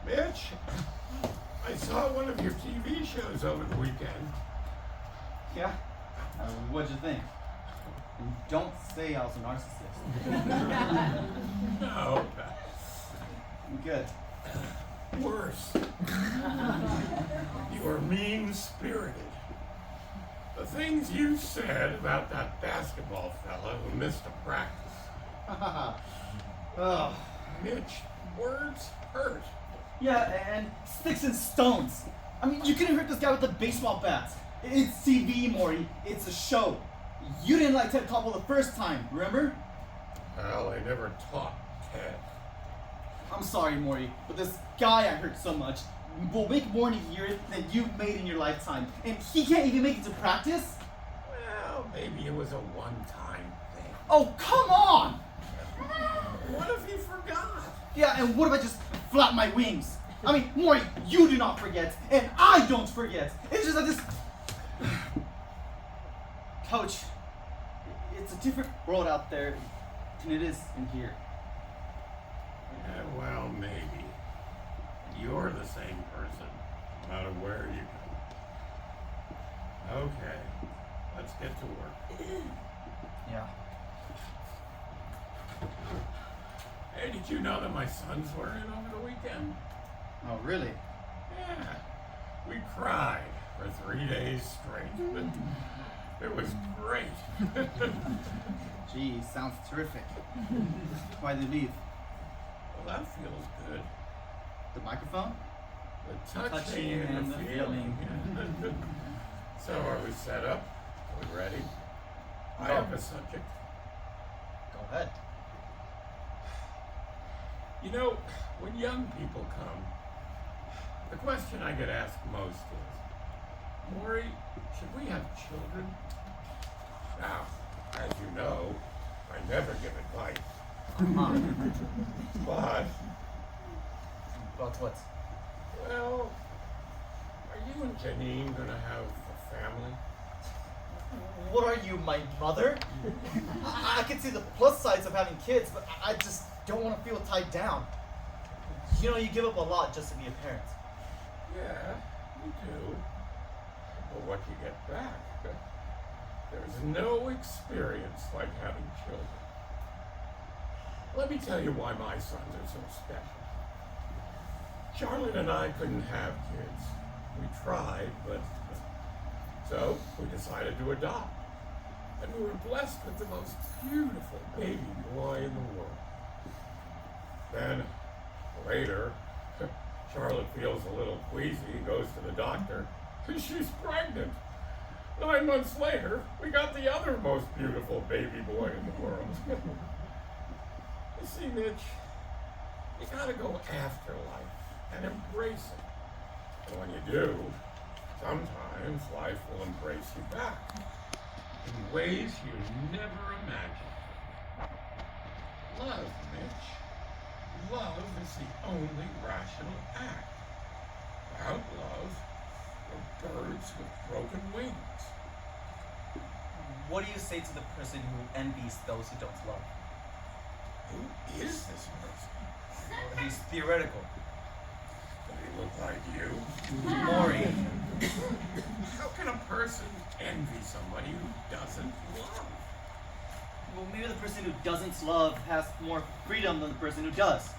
Mitch, I saw one of your TV shows over the weekend. Yeah? What'd you think? And don't say I was a narcissist. No, Good. worse. You were mean-spirited. The things you said about that basketball fella who missed a practice. Ugh. Mitch, words hurt. Yeah, and sticks and stones. I mean, you couldn't hurt this guy with a baseball bat. It's TV, Maury. It's a show. You didn't like Ted Koppel the first time, remember? Well, I never taught Ted. I'm sorry, Maury, but this guy I hurt so much will make more in a year than you've made in your lifetime. And he can't even make it to practice? Well, maybe it was a one-time thing. Oh, come on! What if he forgot? Yeah, and what if I just flap my wings? I mean, Maury, you do not forget, and I don't forget. It's just like this... Coach, it's a different world out there than it is in here. Yeah, well, maybe. You're the same person, no matter where you go. Okay, let's get to work. Yeah. Hey, did you know that my sons were in over the weekend? Oh, really? Yeah, we cried for 3 days straight. It was great. Gee, sounds terrific. Why'd they leave? Well, that feels good. The microphone? The touching and the feeling. So are we set up? Are we ready? I have a subject. Go ahead. You know, when young people come, the question I get asked most is, Maury, should we have children? Now, as you know, I never give advice. But, About what? well, you and Janine gonna have a family? What are you, my mother? I can see the plus sides of having kids, but I just don't want to feel tied down. You know, you give up a lot just to be a parent. Yeah, you do. But what you get back, there's no experience like having children. Let me tell you why my sons are so special. Charlotte and I couldn't have kids. We tried, but so we decided to adopt. And we were blessed with the most beautiful baby boy in the world. Then, later, Charlotte feels a little queasy and goes to the doctor, and she's pregnant. 9 months later, we got the other most beautiful baby boy in the world. You see, Mitch, you gotta go after life and embrace it. And when you do, sometimes life will embrace you back in ways you never imagined. Love, Mitch. Love is the only rational act. Without love, we're birds with broken wings. What do you say to the person who envies those who don't love? Who is this person? Well, he's theoretical. Does he look like you? Maury. How can a person envy somebody who doesn't love? Well, maybe the person who doesn't love has more freedom than the person who does.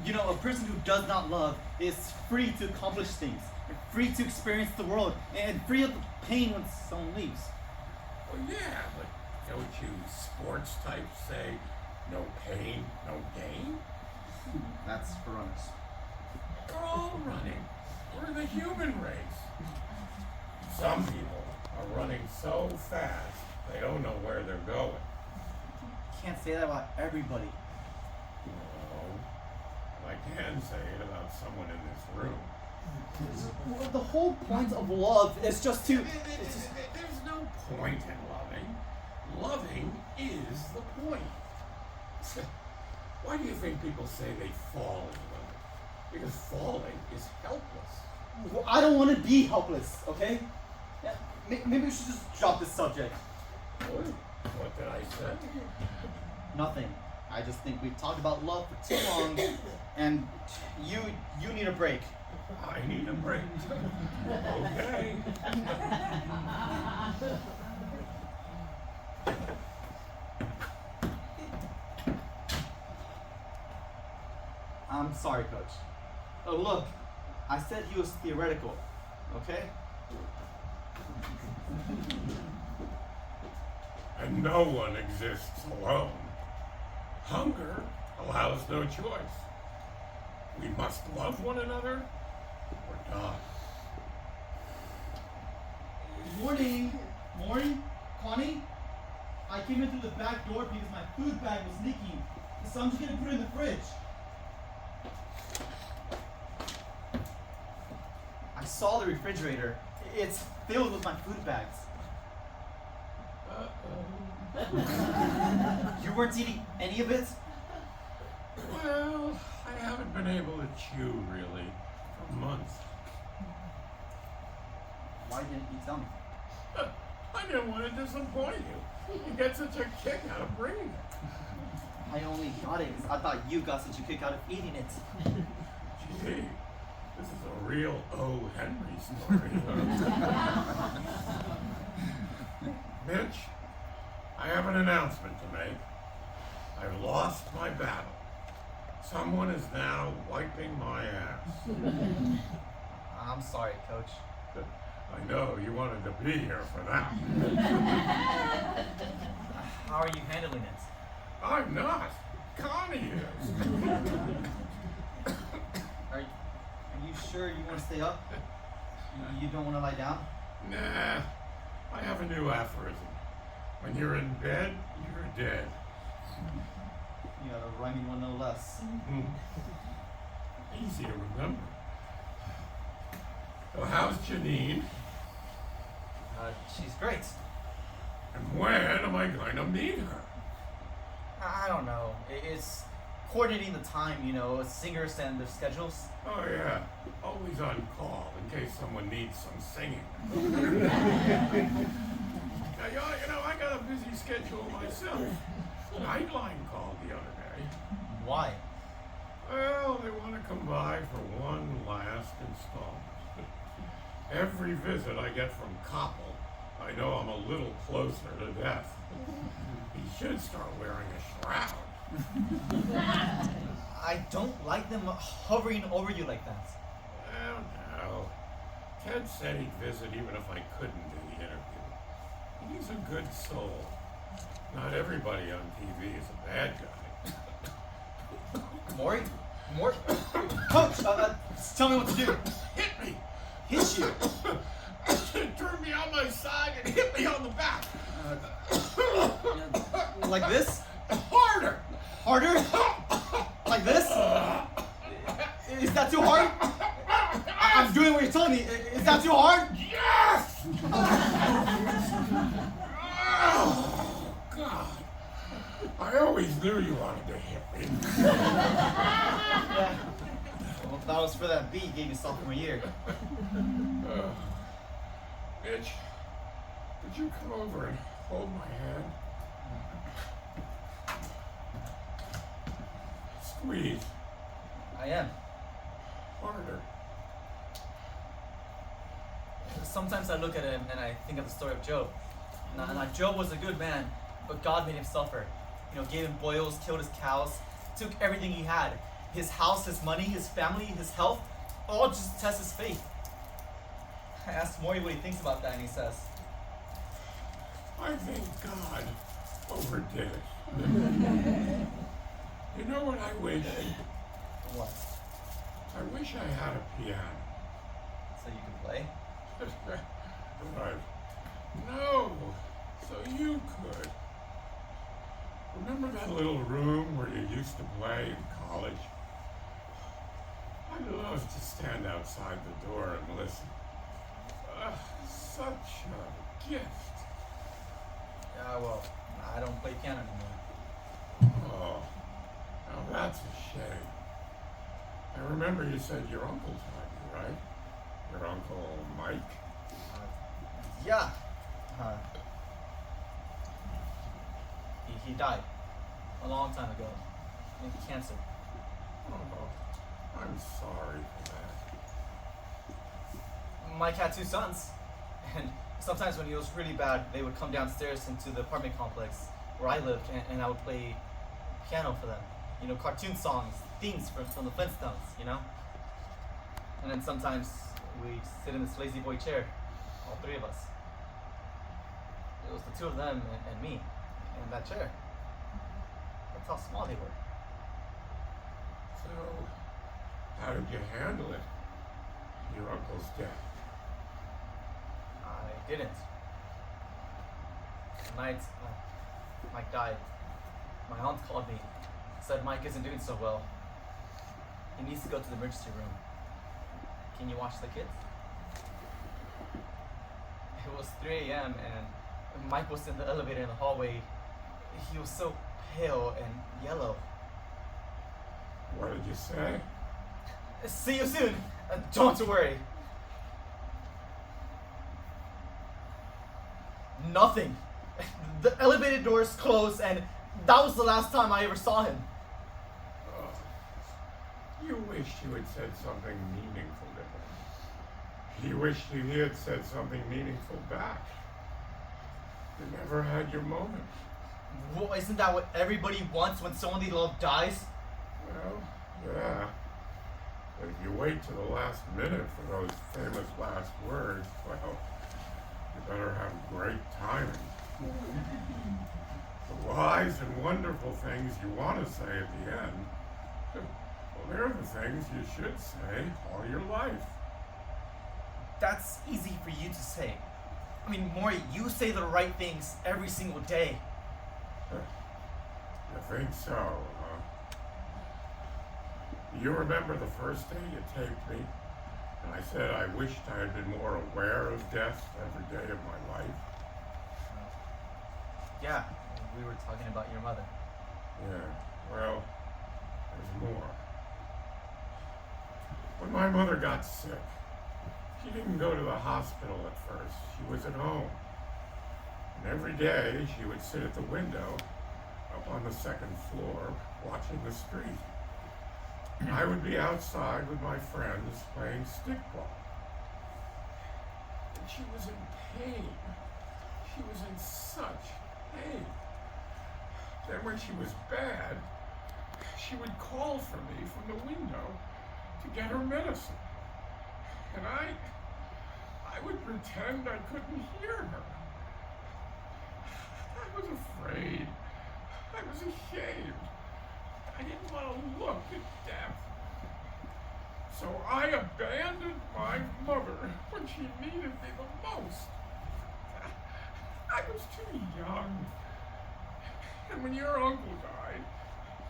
You know, a person who does not love is free to accomplish things, and free to experience the world, and free of the pain when someone leaves. Well, yeah, but don't you sports types say no pain, no gain? That's for runners. We're all running. We're the human race. Some people are running so fast they don't know where they're going. Can't say that about everybody. No, but I can say it about someone in this room. Well, the whole point of love is just to. There's no point in loving. Loving is the point. Why do you think people say they fall in love? Because falling is helpless. Well, I don't want to be helpless, okay? Yeah, maybe we should just drop this subject. What did I say? Nothing. I just think we've talked about love for too long, and you need a break. I need a break. Okay. I'm sorry, Coach. Oh, look, I said he was theoretical, okay? And no one exists alone. Hunger allows no choice. We must love one another or die. Morning! Morning? Connie? I came in through the back door because my food bag was leaking, so I'm just gonna put it in the fridge. I saw the refrigerator. It's filled with my food bags. You weren't eating any of it? Well, I haven't been able to chew really for months. Why didn't you tell me? I didn't want to disappoint you. You get such a kick out of bringing it. I only got it because I thought you got such a kick out of eating it. Gee, this is a real O. Henry story. Mitch, I have an announcement to make. I've lost my battle. Someone is now wiping my ass. I'm sorry, Coach. I know you wanted to be here for that. How are you handling it? I'm not. Connie is. Are you sure you want to stay up? You don't want to lie down? Nah, I have a new aphorism. When you're in bed, you're dead. You got a rhyming one no less. Easy to remember. So how's Janine? She's great. And when am I going to meet her? I don't know. It's coordinating the time, singers and their schedules. Oh yeah, always on call in case someone needs some singing. Now, I got a busy schedule myself. Nightline called the other day. Why? Well, they want to come by for one last installment. Every visit I get from Koppel, I know I'm a little closer to death. He should start wearing a shroud. I don't like them hovering over you like that. Well, no. Ted said he'd visit even if I couldn't do the interview. He's a good soul. Not everybody on TV is a bad guy. Maury? Coach, tell me what to do. Hit me! Hit you? Turn me on my side and hit me on the back! Like this? Harder! Harder? Like this? Is that too hard? I'm doing what you're telling me. Is that too hard? Yes! Oh, God. I always knew you wanted to hit me. Yeah. Well, that was for that beat you gave me sophomore year. Mitch, would you come over and hold my hand? Squeeze. I am. Harder. Sometimes I look at him and I think of the story of Job. Now, Job was a good man, but God made him suffer. Gave him boils, killed his cows, took everything he had. His house, his money, his family, his health, all just to test his faith. I asked Maury what he thinks about that, and he says, I think God overdid it. You know what I wish? what? I wish I had a piano. So you can play? Right. No, so you could. Remember that little room where you used to play in college? I'd love to stand outside the door and listen. Such a gift. Yeah, well, I don't play piano anymore. Oh, now that's a shame. I remember you said your uncle taught you, right? Your uncle Mike? Yeah. He died a long time ago. In cancer. Oh, I'm sorry for that. Mike had 2 sons. And sometimes when he was really bad, they would come downstairs into the apartment complex where I lived, and I would play piano for them. Cartoon songs, themes from the Flintstones, And then sometimes we'd sit in this lazy boy chair, all 3 of us. It was the 2 of them and me in that chair. That's how small they were. So, how did you handle it? Your uncle's death. I didn't. The night Mike died, my aunt called me, said Mike isn't doing so well. He needs to go to the emergency room. Can you watch the kids? It was 3 a.m. and Mike was in the elevator in the hallway. He was so pale and yellow. What did you say? See you soon. Don't worry. Nothing. The elevator doors closed, and that was the last time I ever saw him. You wished you had said something meaningful to him. He wished he had said something meaningful back. You never had your moment. Well, isn't that what everybody wants when someone they love dies? Well, yeah. But if you wait to the last minute for those famous last words, well, you better have great timing. The wise and wonderful things you want to say at the end, well, they're the things you should say all your life. That's easy for you to say. I mean, Maury, you say the right things every single day. You think so, huh? You remember the first day you taped me? And I said I wished I had been more aware of death every day of my life? Yeah, we were talking about your mother. Yeah, well, There's more. When my mother got sick, she didn't go to the hospital at first. She was at home. And every day she would sit at the window up on the second floor watching the street. I would be outside with my friends playing stickball. And she was in pain. She was in such pain. Then when she was bad, she would call for me from the window to get her medicine. And I would pretend I couldn't hear her. I was afraid. I was ashamed. I didn't want to look at death. So I abandoned my mother when she needed me the most. I was too young. And when your uncle died,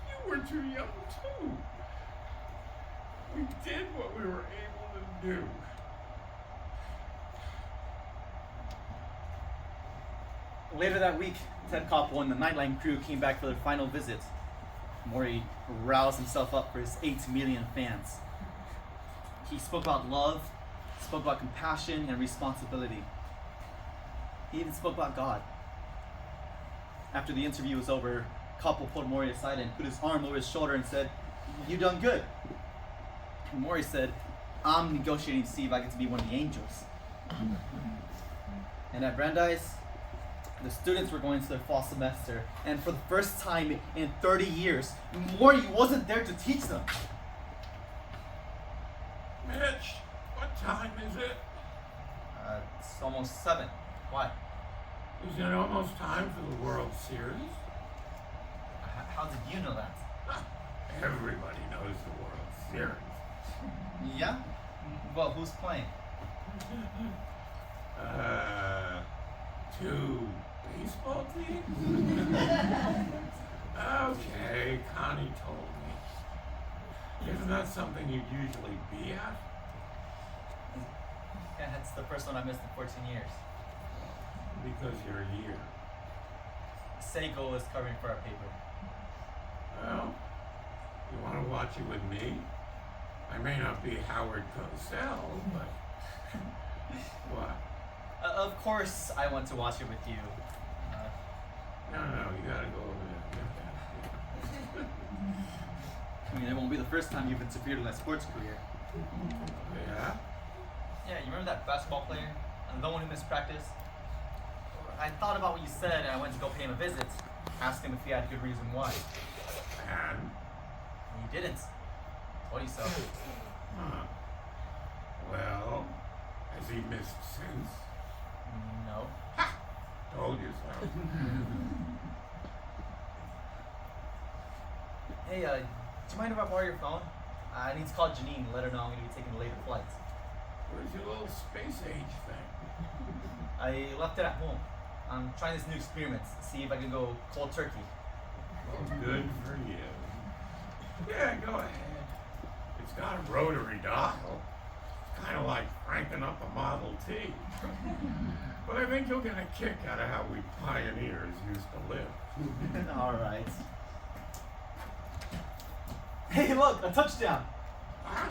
you were too young too. We did what we were able to do. Later that week, Ted Koppel and the Nightline crew came back for their final visit. Maury roused himself up for his 8 million fans. He spoke about love, spoke about compassion and responsibility. He even spoke about God. After the interview was over, Koppel pulled Maury aside and put his arm over his shoulder and said, "You done good." And Maury said, "I'm negotiating to see if I get to be one of the angels." And at Brandeis, the students were going to their fall semester, and for the first time in 30 years, Maury wasn't there to teach them. Mitch, what time is it? It's almost 7. Why? Is it almost time for the World Series? How did you know that? Everybody knows the World Series. Yeah? Well, who's playing? 2 baseball teams? Okay, Connie told me. Isn't that something you'd usually be at? Yeah, that's the first one I missed in 14 years. Because you're here. Seiko is covering for our paper. Well, you want to watch it with me? I may not be Howard Cosell, but... What? Of course I want to watch it with you. No, you gotta go over there. I mean, it won't be the first time you've interfered in my sports career. Yeah? Yeah, you remember that basketball player? And the one who missed practice? I thought about what you said and I went to go pay him a visit. Ask him if he had a good reason why. And? You didn't. Told you so. Huh. Well, has he missed since? No. Ha! Told you so. Hey, do you mind if I borrow your phone? I need to call Janine and let her know I'm going to be taking a later flight. Where's your little space age thing? I left it at home. I'm trying this new experiment, see if I can go cold turkey. Well, good for you. Yeah, go ahead. It's got a rotary dial. It's kind of like cranking up a Model T. But I think you'll get a kick out of how we pioneers used to live. All right. Hey, look, a touchdown. Huh?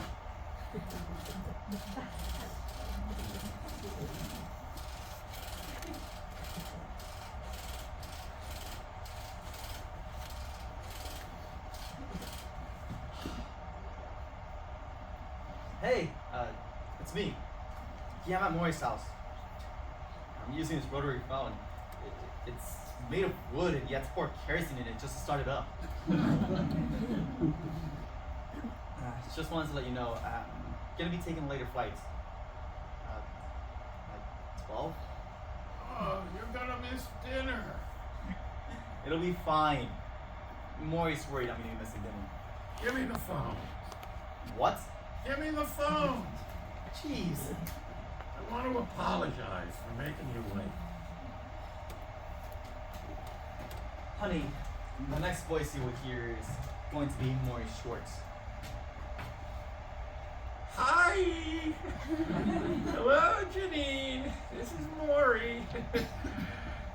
Hey, it's me. Yeah, I'm at Maury's house. I'm using this rotary phone. It's made of wood and you have to pour kerosene in it just to start it up. Just wanted to let you know, I'm gonna be taking a later flight. Like 12? Oh, you're gonna miss dinner. It'll be fine. Maury's worried I'm gonna be missing dinner. Give me the phone. What? Give me the phone. Jeez. I want to apologize for making you late. Honey, the next voice you will hear is going to be Maury Schwartz. Hi! Hello, Janine. This is Maury.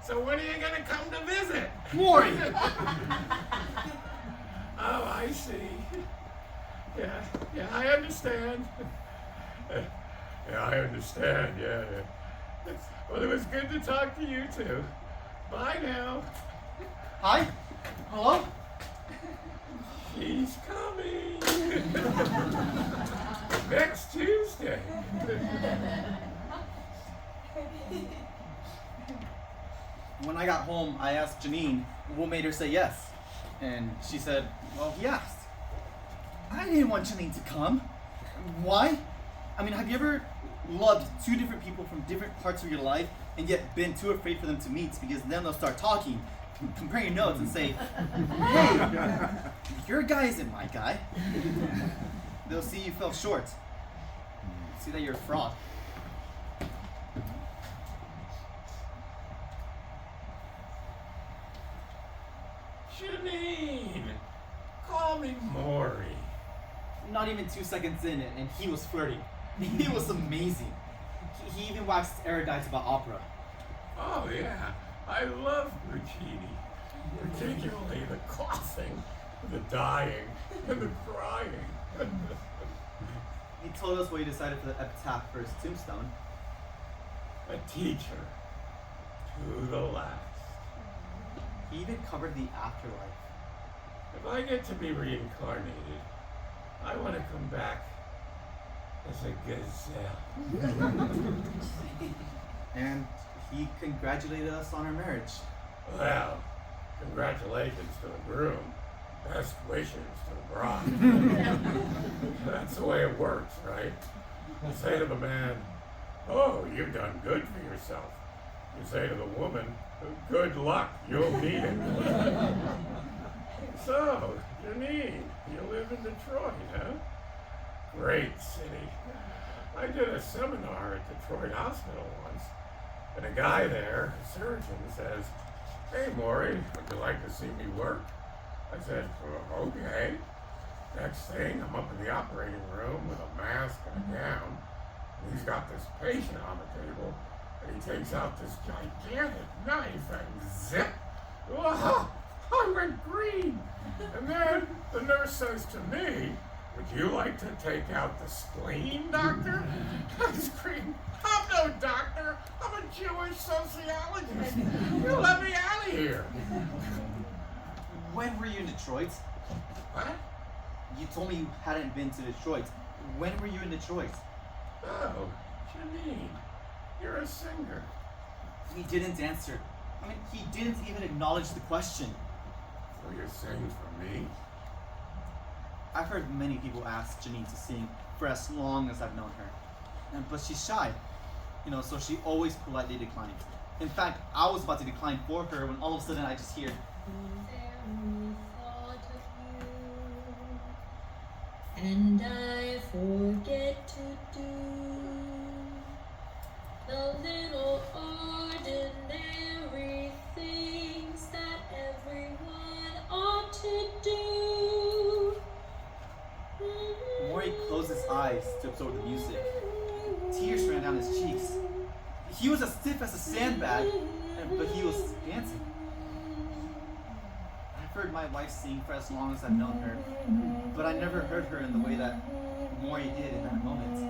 So when are you gonna come to visit? Maury! Oh, I see. Yeah, I understand. Yeah, I understand. Yeah. Well, it was good to talk to you too. Bye now. Hi? Hello? She's coming. Next Tuesday. When I got home, I asked Janine what made her say yes. And she said, well, he asked. I didn't want Janine to come. Why? I mean, have you ever loved two different people from different parts of your life and yet been too afraid for them to meet because then they'll start talking, comparing notes and say, hey, your guy isn't my guy. They'll see you fell short. See that you're a fraud. Janine, call me Maury. Not even 2 seconds in, and he was flirting. He was amazing. He even waxed erudite about opera. Oh yeah, I love Puccini, particularly the coughing, the dying, and the crying. He told us what he decided for the epitaph for his tombstone. A teacher to the last. He even covered the afterlife. If I get to be reincarnated, I want to come back as a gazelle. And he congratulated us on our marriage. Well, congratulations to the groom. Best wishes to the bride. That's the way it works, right? You say to the man, oh, you've done good for yourself. You say to the woman, good luck, you'll need it. So, Janine, you live in Detroit, huh? Great city. I did a seminar at Detroit Hospital once, and a guy there, a surgeon, says, hey, Maury, would you like to see me work? I said, well, okay. Next thing, I'm up in the operating room with a mask and a gown, and he's got this patient on the table, and he takes out this gigantic knife and zip! Oh, I went green! And then the nurse says to me, would you like to take out the spleen, doctor? I screamed, I'm no doctor, I'm a Jewish sociologist. You let me out of here. When were you in Detroit? What? You told me you hadn't been to Detroit. When were you in Detroit? Oh, Janine, you're a singer. He didn't answer. I mean, he didn't even acknowledge the question. So you're singing for me? I've heard many people ask Janine to sing for as long as I've known her. But she's shy, so she always politely declines. In fact, I was about to decline for her when all of a sudden I just hear, and I forget to do the little ordinary things that everyone ought to do. Maury closed his eyes to absorb the music. Tears ran down his cheeks. He was as stiff as a sandbag, but he was dancing. I've heard my wife sing for as long as I've known her, but I never heard her in the way that Maury did in that moment.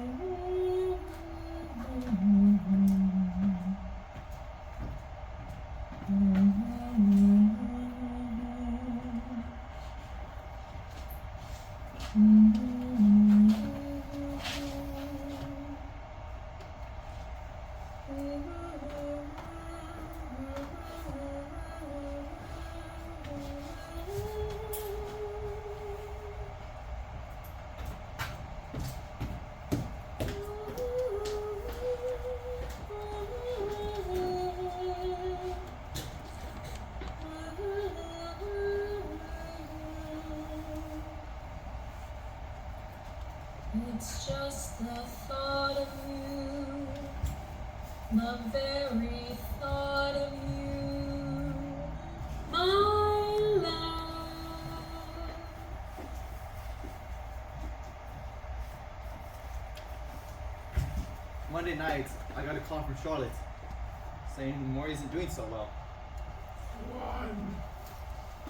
It's just the thought of you, the very thought of you, my love. Monday night, I got a call from Charlotte saying Maury isn't doing so well. One.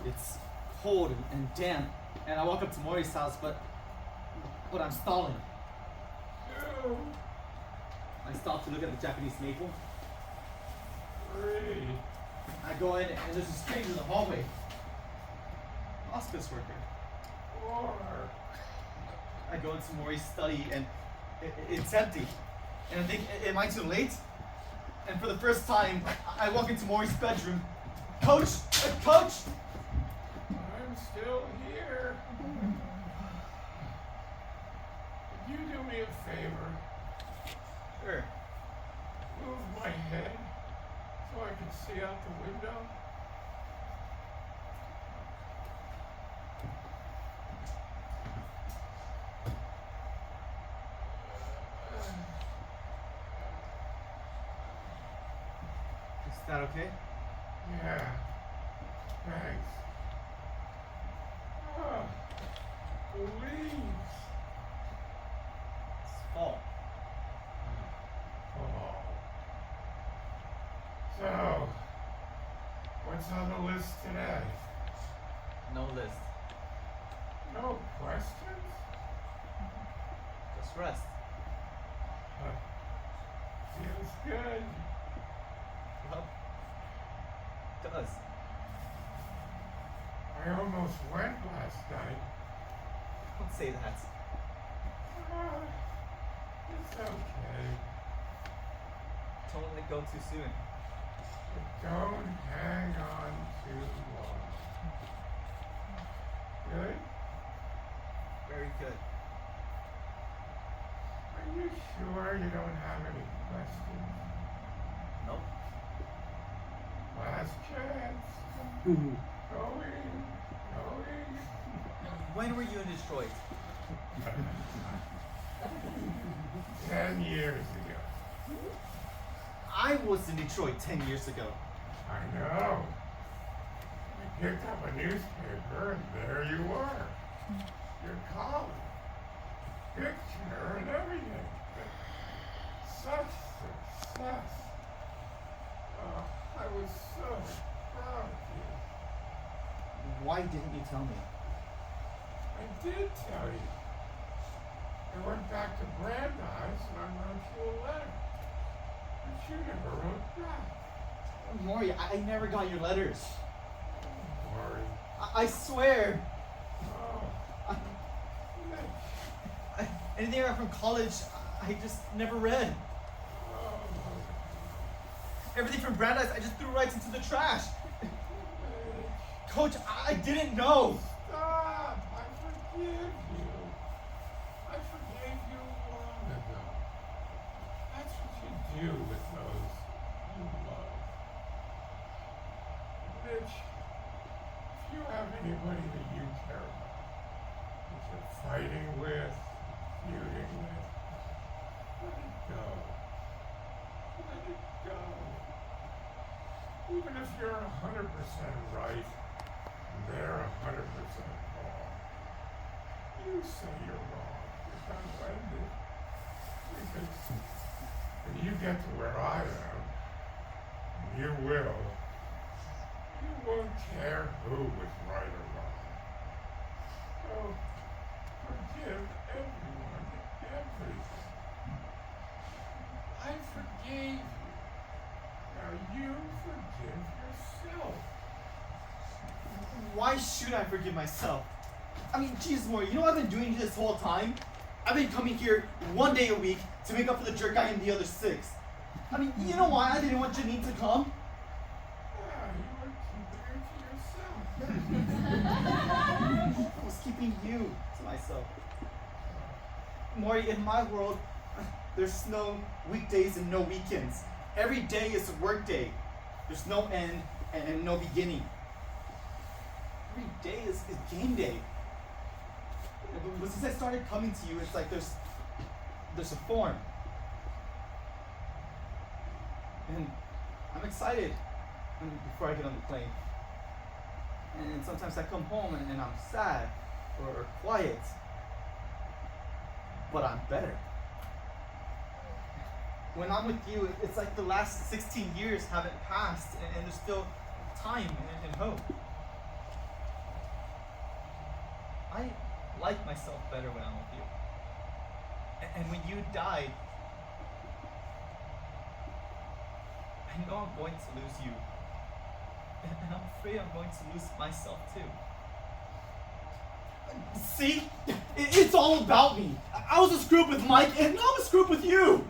It's cold and damp, And I walk up to Mori's house, but I'm stalling. Two, I stop to look at the Japanese maple. 3, I go in and there's a stranger in the hallway. Hospice worker. 4, I go into Mori's study and it's empty. And I think, am I too late? And for the first time, I walk into Mori's bedroom. Coach! Coach! I'm still here. Could you do me a favor? Sure. Move my head so I can see out the window. Is that okay? Yeah. Thanks. Oh, the leaves. It's fall. Oh. So, what's on the list today? No list. No questions? Just rest. Feels good. Well, it does. I almost went last night. Don't say that. It's okay. Don't let go too soon. But don't hang on too long. Good? Very good. Are you sure you don't have any questions? Nope. Last chance. Going. When were you in Detroit? 10 years ago. I was in Detroit 10 years ago. I know. I picked up a newspaper and there you were. Your column. Picture and everything. Such success. Oh, I was so proud of you. Why didn't you tell me? I did tell you. I went back to Brandeis and I wrote you a letter. But you never wrote back. Maury, I never got your letters. Don't worry. I swear. Oh, Mitch. Anything I got from college, I just never read. Oh, Everything from Brandeis, I just threw right into the trash. Mitch. Coach, I didn't know. Stop! I forgive you. I forgave you long ago. That's what you do with those you love. Mitch, if you have anybody that you care about, that you're fighting with, feuding with, let it go. Let it go. Even if you're 100% right, and they're 100% wrong. You say you're wrong. You're unwended. Because when you get to where I am, and you will, you won't care who was right or wrong. So forgive everyone, everything. I forgave you. Now you forgive yourself. Why should I forgive myself? I mean, Jesus, Maury, you know what I've been doing this whole time? I've been coming here one day a week to make up for the jerk I am the other 6. I mean, you know why I didn't want Janine to come? Yeah, you were keeping her to yourself. I was keeping you to myself. Maury, in my world, there's no weekdays and no weekends. Every day is a work day. There's no end and no beginning. Every day is game day. But since I started coming to you, it's like there's a form. And I'm excited before I get on the plane. And sometimes I come home and I'm sad or quiet. But I'm better. When I'm with you, it's like the last 16 years haven't passed and there's still time and hope. I like myself better when I'm with you. And when you died, I know I'm going to lose you. And I'm afraid I'm going to lose myself too. See? It's all about me. I was a screw up with Mike, and now I'm a screw up with you.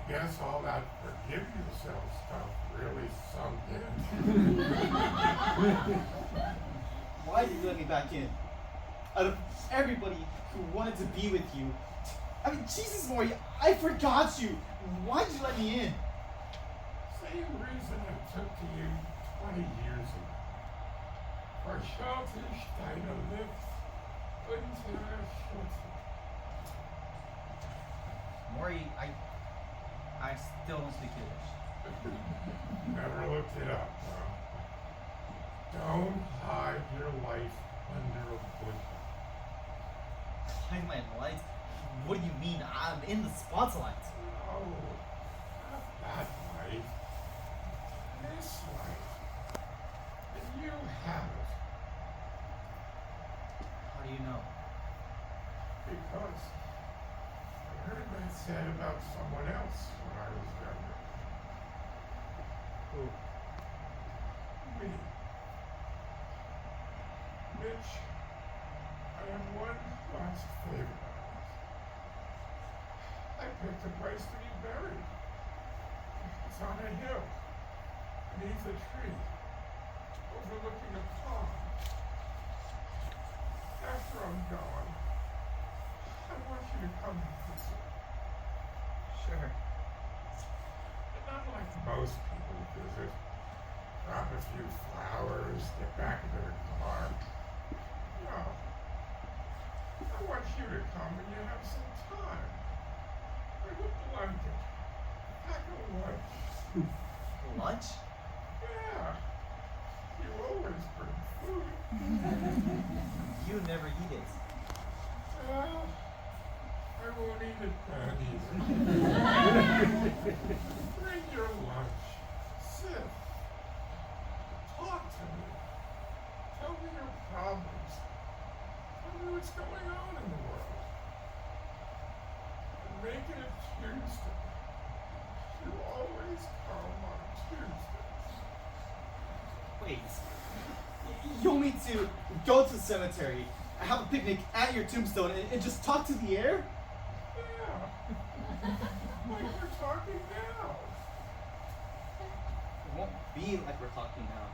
I guess all that forgive yourself stuff really sunk in. Why did you let me back in? Out of everybody who wanted to be with you. I mean, Jesus, Maury, I forgot you. Why did you let me in? Same reason I took to you 20 years ago. Verschaute Steine Lift und Schutz. Maury, I still don't speak Yiddish. Never looked it up, huh? Don't hide your life under a bushel. Hide my light? What do you mean? I'm in the spotlight. No, not that life. This life. And you have it. How do you know? Because I heard that said about someone else when I was younger. Who? Me. Mitch, I have one last favor to ask. I picked a place to be buried. It's on a hill, beneath a tree, overlooking a pond. After I'm gone, I want you to come and visit. Sure. But not like most people visit. Drop a few flowers, get back into their car. No. I want you to come when you have some time. Like a blanket. Pack a lunch. Lunch? Yeah. You always bring food. You never eat it. Well, I won't eat it then either. Bring your lunch. Sit. Talk to me. Tell me your problems. Tell me what's going on in the world. And make it a Tuesday. You always come on Tuesdays. Wait. You want me to go to the cemetery, have a picnic at your tombstone, and just talk to the air? Yeah. Like we're talking now. It won't be like we're talking now.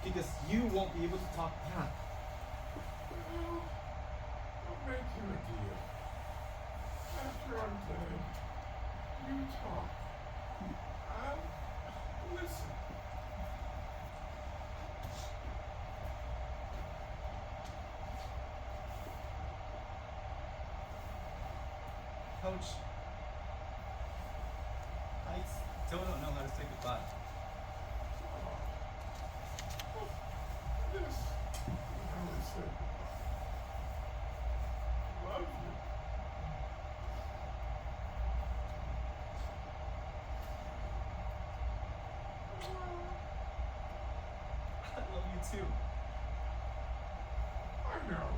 Because you won't be able to talk back. Well, I'll make you a deal. After I'm dead, you talk. I'll listen. Coach, I still don't know how to say goodbye. This is how we say goodbye. Love you. I love you too. I know.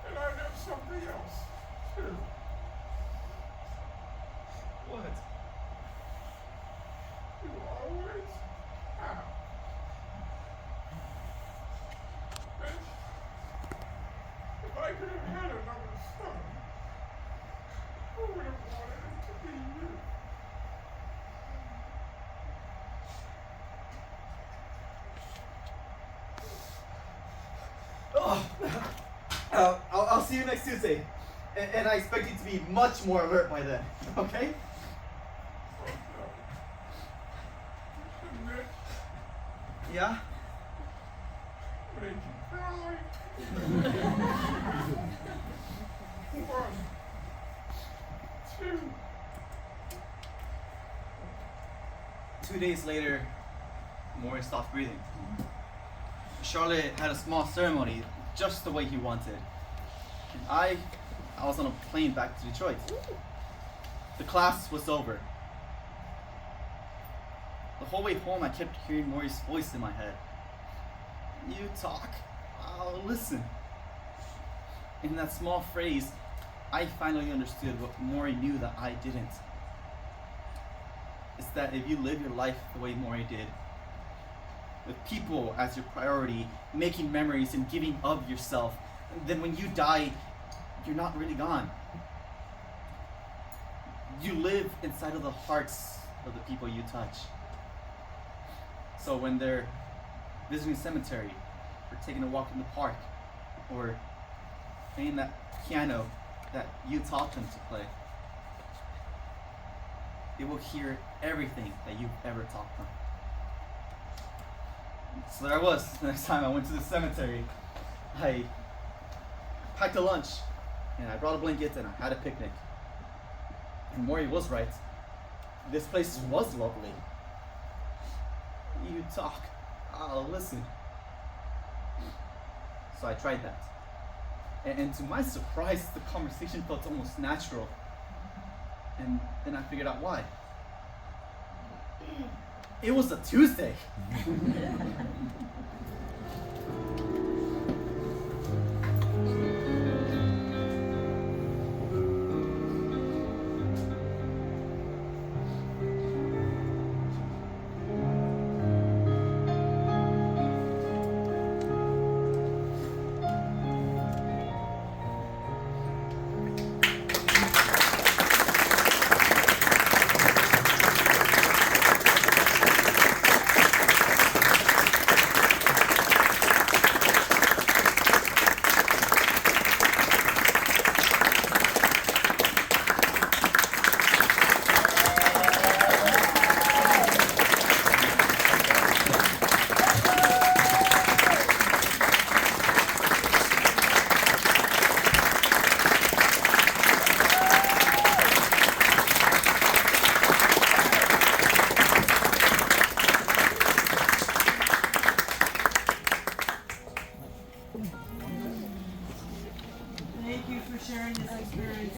And I know something else, too. What? You always have. Mitch, if I could have had another son, I would have wanted it to be you. Oh. I'll see you next Tuesday. And I expect you to be much more alert by then. Okay? Oh, no. Mitch, Yeah? made you cry. One, two. 2 days later, Maury stopped breathing. Charlotte had a small ceremony, just the way he wanted. And I was on a plane back to Detroit. The class was over. The whole way home, I kept hearing Maury's voice in my head. You talk, I'll listen. In that small phrase, I finally understood what Maury knew that I didn't. It's that if you live your life the way Maury did, with people as your priority, making memories and giving of yourself, then when you die, you're not really gone. You live inside of the hearts of the people you touch. So when they're visiting a cemetery, or taking a walk in the park, or playing that piano that you taught them to play, they will hear everything that you've ever taught them. So there I was. The next time I went to the cemetery, I packed a lunch, and I brought a blanket, and I had a picnic. And Maury was right. This place was lovely. You talk, I'll listen. So I tried that. And to my surprise, the conversation felt almost natural. And then I figured out why. It was a Tuesday. Thank you for sharing this experience.